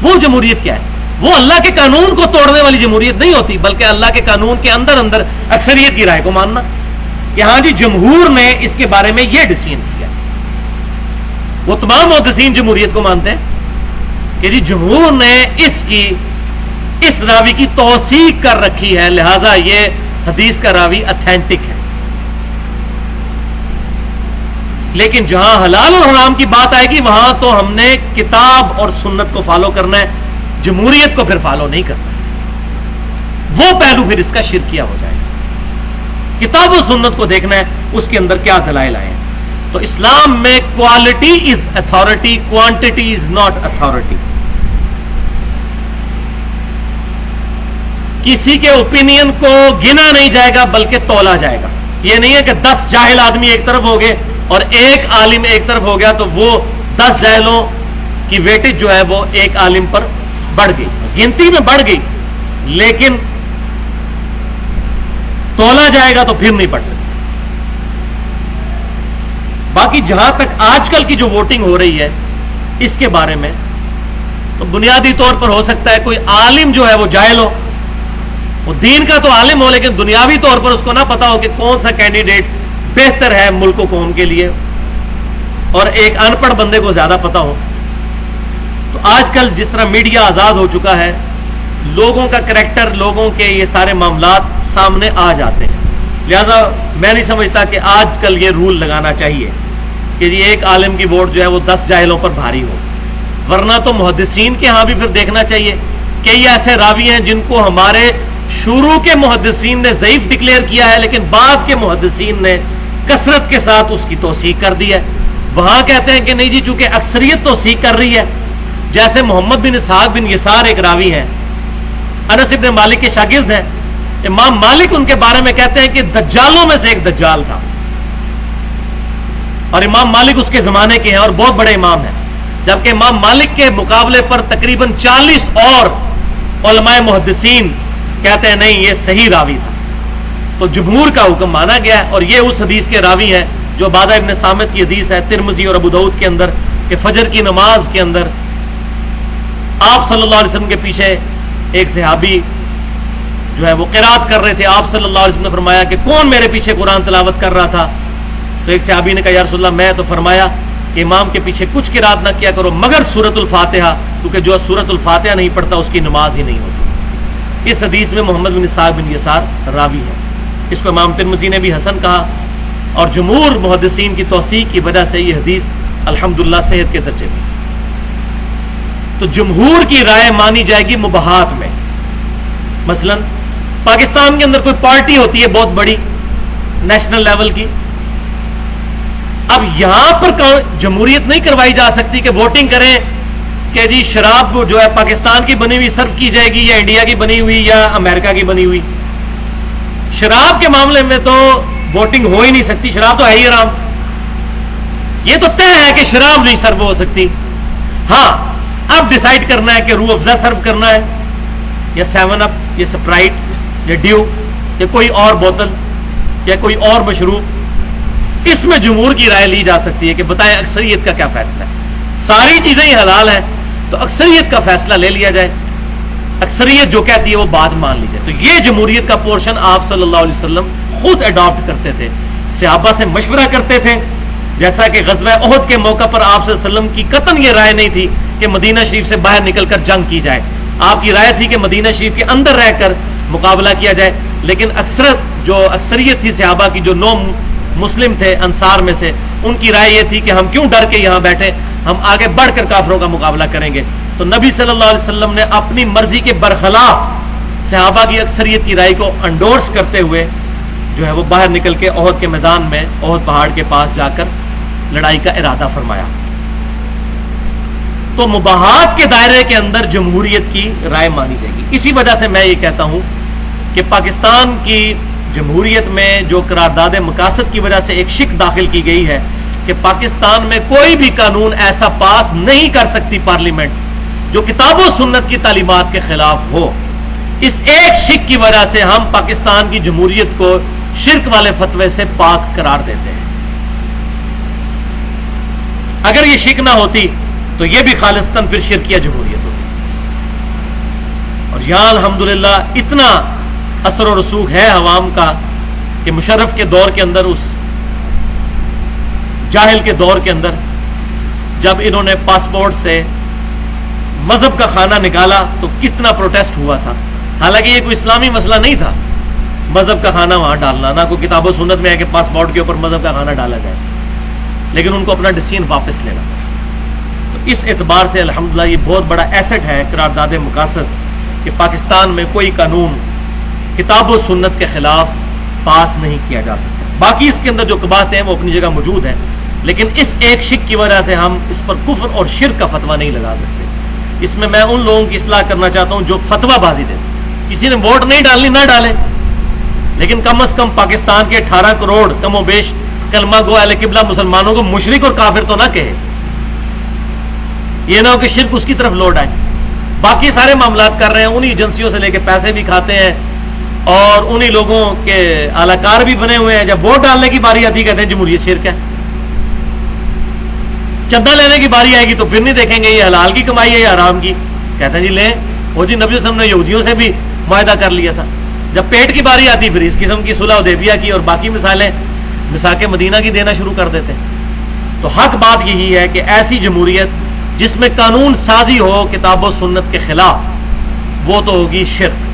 وہ جمہوریت کیا ہے؟ وہ اللہ کے قانون کو توڑنے والی جمہوریت نہیں ہوتی، بلکہ اللہ کے قانون کے اندر اندر اکثریت کی رائے کو ماننا کہ ہاں جی جمہور نے اس کے بارے میں یہ ڈیسیژن کیا. وہ تمام محدثین جمہوریت کو مانتے ہیں کہ جی جمہور نے اس راوی کی توثیق کر رکھی ہے، لہذا یہ حدیث کا راوی اتھینٹک ہے. لیکن جہاں حلال اور حرام کی بات آئے گی وہاں تو ہم نے کتاب اور سنت کو فالو کرنا ہے، جمہوریت کو پھر فالو نہیں کرنا. وہ پہلو پھر اس کا شرکیہ ہو جائے گا. کتاب و سنت کو دیکھنا ہے اس کے اندر کیا دلائل آئے ہیں. تو اسلام میں quality is authority, quantity is not authority. کسی کے اوپینین کو گنا نہیں جائے گا بلکہ تولا جائے گا. یہ نہیں ہے کہ 10 جاہل آدمی ایک طرف ہو گئے اور ایک عالم ایک طرف ہو گیا تو وہ 10 جاہلوں کی ویٹیج جو ہے وہ ایک عالم پر بڑھ گئی، گنتی میں بڑھ گئی، لیکن تولا جائے گا تو پھر نہیں پڑھ سکتے. باقی جہاں تک آج کل کی جو ووٹنگ ہو رہی ہے اس کے بارے میں تو بنیادی طور پر ہو سکتا ہے کوئی عالم جو ہے وہ جاہل ہو، وہ دین کا تو عالم ہو لیکن دنیاوی طور پر اس کو نہ پتا ہو کہ کون سا کینڈیڈیٹ بہتر ہے ملک و قوم کے لیے، اور ایک ان پڑھ بندے کو زیادہ پتا ہو. تو آج کل جس طرح میڈیا آزاد ہو چکا ہے، لوگوں کا کریکٹر، لوگوں کے یہ سارے معاملات سامنے آ جاتے ہیں. لہذا میں نہیں سمجھتا کہ آج کل یہ رول لگانا چاہیے کہ یہ ایک عالم کی ووٹ جو ہے وہ 10 جاہلوں پر بھاری ہو. ورنہ تو محدثین کے ہاں بھی پھر دیکھنا چاہیے کہ یہ ایسے راوی ہیں جن کو ہمارے شروع کے محدثین نے ضعیف ڈکلیئر کیا ہے لیکن بعد کے محدثین نے کثرت کے ساتھ اس کی توثیق کر دی ہے. وہاں کہتے ہیں کہ نہیں جی چونکہ اکثریت توثیق کر رہی ہے. جیسے محمد بن اسحاق بن یسار ایک راوی ہیں، انس ابن مالک کے شاگرد ہیں، امام مالک ان کے بارے میں کہتے ہیں کہ دجالوں میں سے ایک دجال تھا، اور امام مالک اس کے زمانے کے ہیں اور بہت بڑے امام ہیں، جبکہ امام مالک کے مقابلے پر تقریباً 40 اور علماء محدثین کہتے ہیں نہیں یہ صحیح راوی تھا۔ تو جمہور کا حکم مانا گیا ہے، اور یہ اس حدیث کے راوی ہیں جو عبادہ ابن صامت کی حدیث ہے ترمذی اور ابو داؤد کے اندر، کہ فجر کی نماز کے اندر آپ صلی اللہ علیہ وسلم کے پیچھے ایک صحابی جو ہے وہ قرات کر رہے تھے، آپ صلی اللہ علیہ وسلم نے فرمایا کہ کون میرے پیچھے قرآن تلاوت کر رہا تھا؟ تو ایک صحابی نے کہا یا رسول اللہ میں، تو فرمایا کہ امام کے پیچھے کچھ قرات نہ کیا کرو مگر سورۃ الفاتحہ، کیونکہ جو سورۃ الفاتحہ نہیں پڑھتا اس کی نماز ہی نہیں ہوتی۔ اس حدیث میں محمد بن اسحاق بن یسار راوی ہے، اس کو امام ترمذی نے بھی حسن کہا، اور جمہور محدثین کی توثیق کی وجہ سے یہ حدیث الحمدللہ صحت کے درجے میں۔ تو جمہور کی رائے مانی جائے گی مباحات میں، مثلا پاکستان کے اندر کوئی پارٹی ہوتی ہے بہت بڑی نیشنل لیول کی، اب یہاں پر جمہوریت نہیں کروائی جا سکتی کہ ووٹنگ کریں کہ جی شراب جو ہے پاکستان کی بنی ہوئی سرو کی جائے گی یا انڈیا کی بنی ہوئی یا امریکہ کی بنی ہوئی۔ شراب کے معاملے میں تو ووٹنگ ہو ہی نہیں سکتی، شراب تو ہے ہی حرام، یہ تو طے ہے کہ شراب نہیں سرو ہو سکتی۔ ہاں اب ڈیسائیڈ کرنا ہے کہ روح افزا سرو کرنا ہے یا 7 اپ یا سپرائٹ یا ڈیو یا کوئی اور بوتل یا کوئی اور مشروب، اس میں جمہور کی رائے لی جا سکتی ہے کہ بتائیں اکثریت کا کیا فیصلہ ہے۔ ساری چیزیں ہی حلال ہیں تو اکثریت کا فیصلہ لے لیا جائے، اکثریت جو کہتی ہے وہ بات مان لی جائے۔ تو یہ جمہوریت کا پورشن آپ صلی اللہ علیہ وسلم خود اڈاپٹ کرتے تھے، صحابہ سے مشورہ کرتے تھے، جیسا کہ غزوہ احد کے موقع پر آپ صلی اللہ علیہ وسلم کی قطعاً یہ رائے نہیں تھی کہ مدینہ شریف سے باہر نکل کر جنگ کی جائے، آپ کی رائے تھی کہ مدینہ شریف کے اندر رہ کر مقابلہ کیا جائے، لیکن اکثریت تھی صحابہ کی جو 9 مسلم تھے انصار میں سے، ان کی رائے یہ تھی کہ ہم کیوں ڈر کے یہاں بیٹھے، ہم آگے بڑھ کر کافروں کا مقابلہ کریں گے۔ تو نبی صلی اللہ علیہ وسلم نے اپنی مرضی کے برخلاف صحابہ کی اکثریت کی رائے کو انڈورس کرتے ہوئے جو ہے وہ باہر نکل کے احد کے میدان میں احد پہاڑ کے پاس جا کر لڑائی کا ارادہ فرمایا۔ تو مباحات کے دائرے کے اندر جمہوریت کی رائے مانی جائے گی۔ اسی وجہ سے میں یہ کہتا ہوں کہ پاکستان کی جمہوریت میں جو قرارداد مقاصد کی وجہ سے ایک شک داخل کی گئی ہے کہ پاکستان میں کوئی بھی قانون ایسا پاس نہیں کر سکتی پارلیمنٹ جو کتاب و سنت کی تعلیمات کے خلاف ہو، اس ایک شک کی وجہ سے ہم پاکستان کی جمہوریت کو شرک والے فتوے سے پاک قرار دیتے ہیں۔ اگر یہ شک نہ ہوتی تو یہ بھی خالصتاً پھر شرکیہ جمہوریت ہوتی، اور یہاں الحمدللہ اتنا اثر و رسوخ ہے عوام کا کہ مشرف کے دور کے اندر، اس جاہل کے دور کے اندر، جب انہوں نے پاسپورٹ سے مذہب کا خانہ نکالا تو کتنا پروٹیسٹ ہوا تھا، حالانکہ یہ کوئی اسلامی مسئلہ نہیں تھا مذہب کا خانہ وہاں ڈالنا، نہ کوئی کتاب و سنت میں ہے کہ پاسپورٹ کے اوپر مذہب کا خانہ ڈالا جائے، لیکن ان کو اپنا ڈیسیژن واپس لینا تھا۔ تو اس اعتبار سے الحمدللہ یہ بہت بڑا ایسٹ ہے قرارداد مقاصد کہ پاکستان میں کوئی قانون کتاب و سنت کے خلاف پاس نہیں کیا جا سکتا۔ باقی اس کے اندر جو قباحتیں ہیں وہ اپنی جگہ موجود ہیں، لیکن اس ایک شک کی وجہ سے ہم اس پر کفر اور شرک کا فتویٰ نہیں لگا سکتے۔ اس میں ان لوگوں کی اصلاح کرنا چاہتا ہوں جو فتویٰ بازی دیتے، کسی نے ووٹ نہیں ڈالنی نہ ڈالے، لیکن کم از کم پاکستان کے 18 کروڑ کم و بیش کلمہ گو اہل قبلہ مسلمانوں کو مشرک اور کافر تو نہ کہے، یہ نہ ہو کہ شرک اس کی طرف لوٹ آئے۔ باقی سارے معاملات کر رہے ہیں، انہی ایجنسیوں سے لے کے پیسے بھی کھاتے ہیں اور انہی لوگوں کے اعلی کار بھی بنے ہوئے ہیں، جب ووٹ ڈالنے کی باری آتی کہتے ہیں جمہوریت شرک ہے، چندہ لینے کی باری آئے گی تو پھر نہیں دیکھیں گے یہ حلال کی کمائی ہے یا حرام کی، کہتے ہیں جی لیں۔ وہ جی نبی صلی اللہ علیہ وسلم نے یہودیوں سے بھی معاہدہ کر لیا تھا، جب پیٹ کی باری آتی پھر اس قسم کی صلح حدیبیہ کی اور باقی مثالیں مساق مدینہ کی دینا شروع کر دیتے ہیں۔ تو حق بات یہی ہے کہ ایسی جمہوریت جس میں قانون سازی ہو کتاب و سنت کے خلاف، وہ تو ہوگی شرک،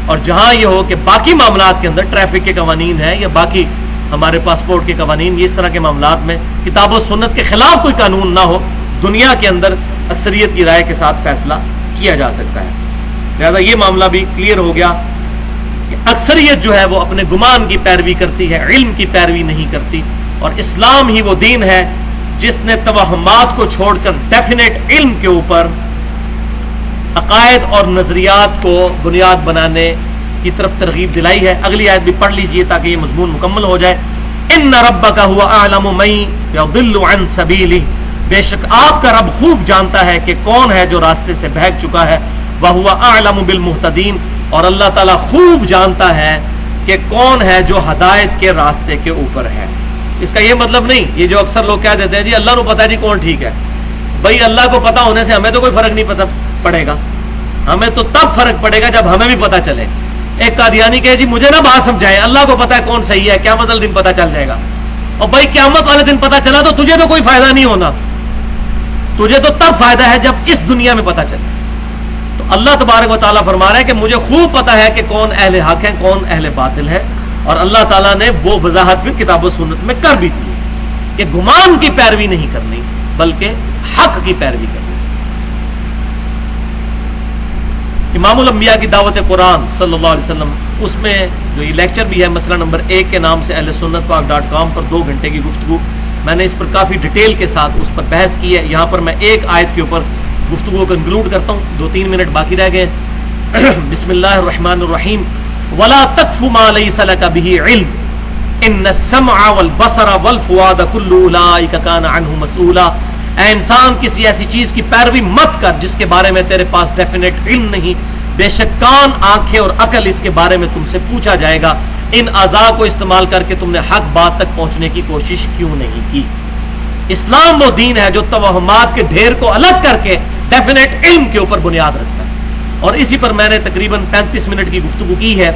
اور جہاں یہ ہو کہ باقی معاملات کے اندر ٹریفک کے قوانین ہیں یا باقی ہمارے پاسپورٹ کے قوانین، یہ اس طرح کے معاملات میں کتاب و سنت کے خلاف کوئی قانون نہ ہو، دنیا کے اندر اکثریت کی رائے کے ساتھ فیصلہ کیا جا سکتا ہے۔ لہذا یہ معاملہ بھی کلیئر ہو گیا کہ اکثریت جو ہے وہ اپنے گمان کی پیروی کرتی ہے، علم کی پیروی نہیں کرتی، اور اسلام ہی وہ دین ہے جس نے توہمات کو چھوڑ کر ڈیفینیٹ علم کے اوپر عقائد اور نظریات کو بنیاد بنانے کی طرف ترغیب دلائی ہے. اگلی آیت بھی پڑھ لیجئے تاکہ یہ مضمون مکمل ہو جائے. ان ربک هو اعلم من یضل عن سبیلہ، بے شک آپ کا رب خوب جانتا ہے کہ کون ہے جو راستے سے بہک چکا ہے. وہو اعلم بالمہتدین، اور اللہ تعالیٰ خوب جانتا ہے کہ کون ہے جو ہدایت کے راستے کے اوپر ہے. اس کا یہ مطلب نہیں، یہ جو اکثر لوگ کہہ دیتے ہیں جی اللہ کو پتا ہے جی کون ٹھیک ہے. بھائی اللہ کو پتا ہونے سے ہمیں تو کوئی فرق نہیں پتا پڑے گا. ہمیں تو تب فرق پڑے گا جب ہمیں بھی پتا چلے. ایک قادیانی کہے جی مجھے نہ بات سمجھائے، اللہ کو پتا ہے کون صحیح ہے، قیامت والے دن پتا چل جائے گا. اور بھائی قیامت والے دن پتا چلا تو تجھے تو کوئی فائدہ نہیں ہونا، تجھے تو تب فائدہ ہے جب اس دنیا میں پتا چلے. تو اللہ تبارک و تعالیٰ فرما رہا ہے کہ مجھے خوب پتا ہے کہ کون اہل حق ہے کون اہل باطل ہے. اور اللہ تعالیٰ نے وہ وضاحت بھی کتاب و سنت میں کر بھی دی کہ گمان کی پیروی نہیں کرنی بلکہ حق کی پیروی کرنی. امام الانبیاء کی دعوت قرآن صلی اللہ علیہ وسلم، اس میں جو یہ لیکچر بھی ہے مسئلہ نمبر 1 کے نام سے ahlsunnatpak.com پر 2 گھنٹے کی گفتگو، میں نے اس پر کافی ڈیٹیل کے ساتھ اس پر بحث کی ہے. یہاں پر میں ایک آیت کے اوپر گفتگو کو کنکلوڈ کرتا ہوں، 2-3 منٹ باقی رہ گئے. بسم اللہ الرحمن الرحیم. ولا تقف ما ليس لك به علم ان السمع والبصر والفؤاد كل اولئك كان عنه مسؤولا. اے انسان کسی ایسی چیز کی پیروی مت کر جس کے بارے میں تیرے پاس ڈیفینیٹ علم نہیں، بے شک کان، آنکھیں اور عقل اس کے بارے میں تم سے پوچھا جائے گا. ان اعضاء کو استعمال کر کے تم نے حق بات تک پہنچنے کی کوشش کیوں نہیں کی. اسلام وہ دین ہے جو توہمات کے ڈھیر کو الگ کر کے ڈیفینیٹ علم کے اوپر بنیاد رکھتا ہے. اور اسی پر میں نے تقریباً 35 منٹ کی گفتگو کی ہے.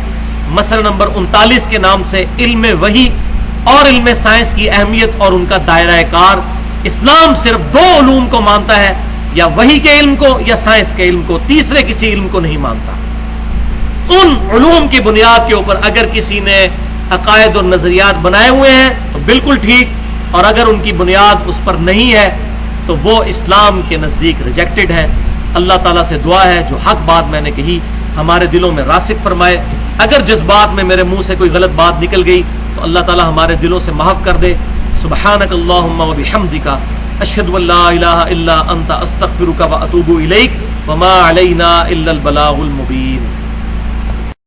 مسئلہ نمبر 39 کے نام سے علم وحی اور علم سائنس کی اہمیت اور ان کا دائرہ کار. اسلام صرف 2 علوم کو مانتا ہے، یا وحی کے علم کو یا سائنس کے علم کو، تیسرے کسی علم کو نہیں مانتا. ان علوم کی بنیاد کے اوپر اگر کسی نے عقائد اور نظریات بنائے ہوئے ہیں تو بالکل ٹھیک، اور اگر ان کی بنیاد اس پر نہیں ہے تو وہ اسلام کے نزدیک ریجیکٹڈ ہے. اللہ تعالیٰ سے دعا ہے جو حق بات میں نے کہی ہمارے دلوں میں راسخ فرمائے. اگر جس بات میں میرے منہ سے کوئی غلط بات نکل گئی تو اللہ تعالیٰ ہمارے دلوں سے معاف کر دے. سبحانک اللہم و بحمدک اشہد ان لا الہ الا انت استغفرک و اتوب الیک وما علینا الا البلاغ المبین.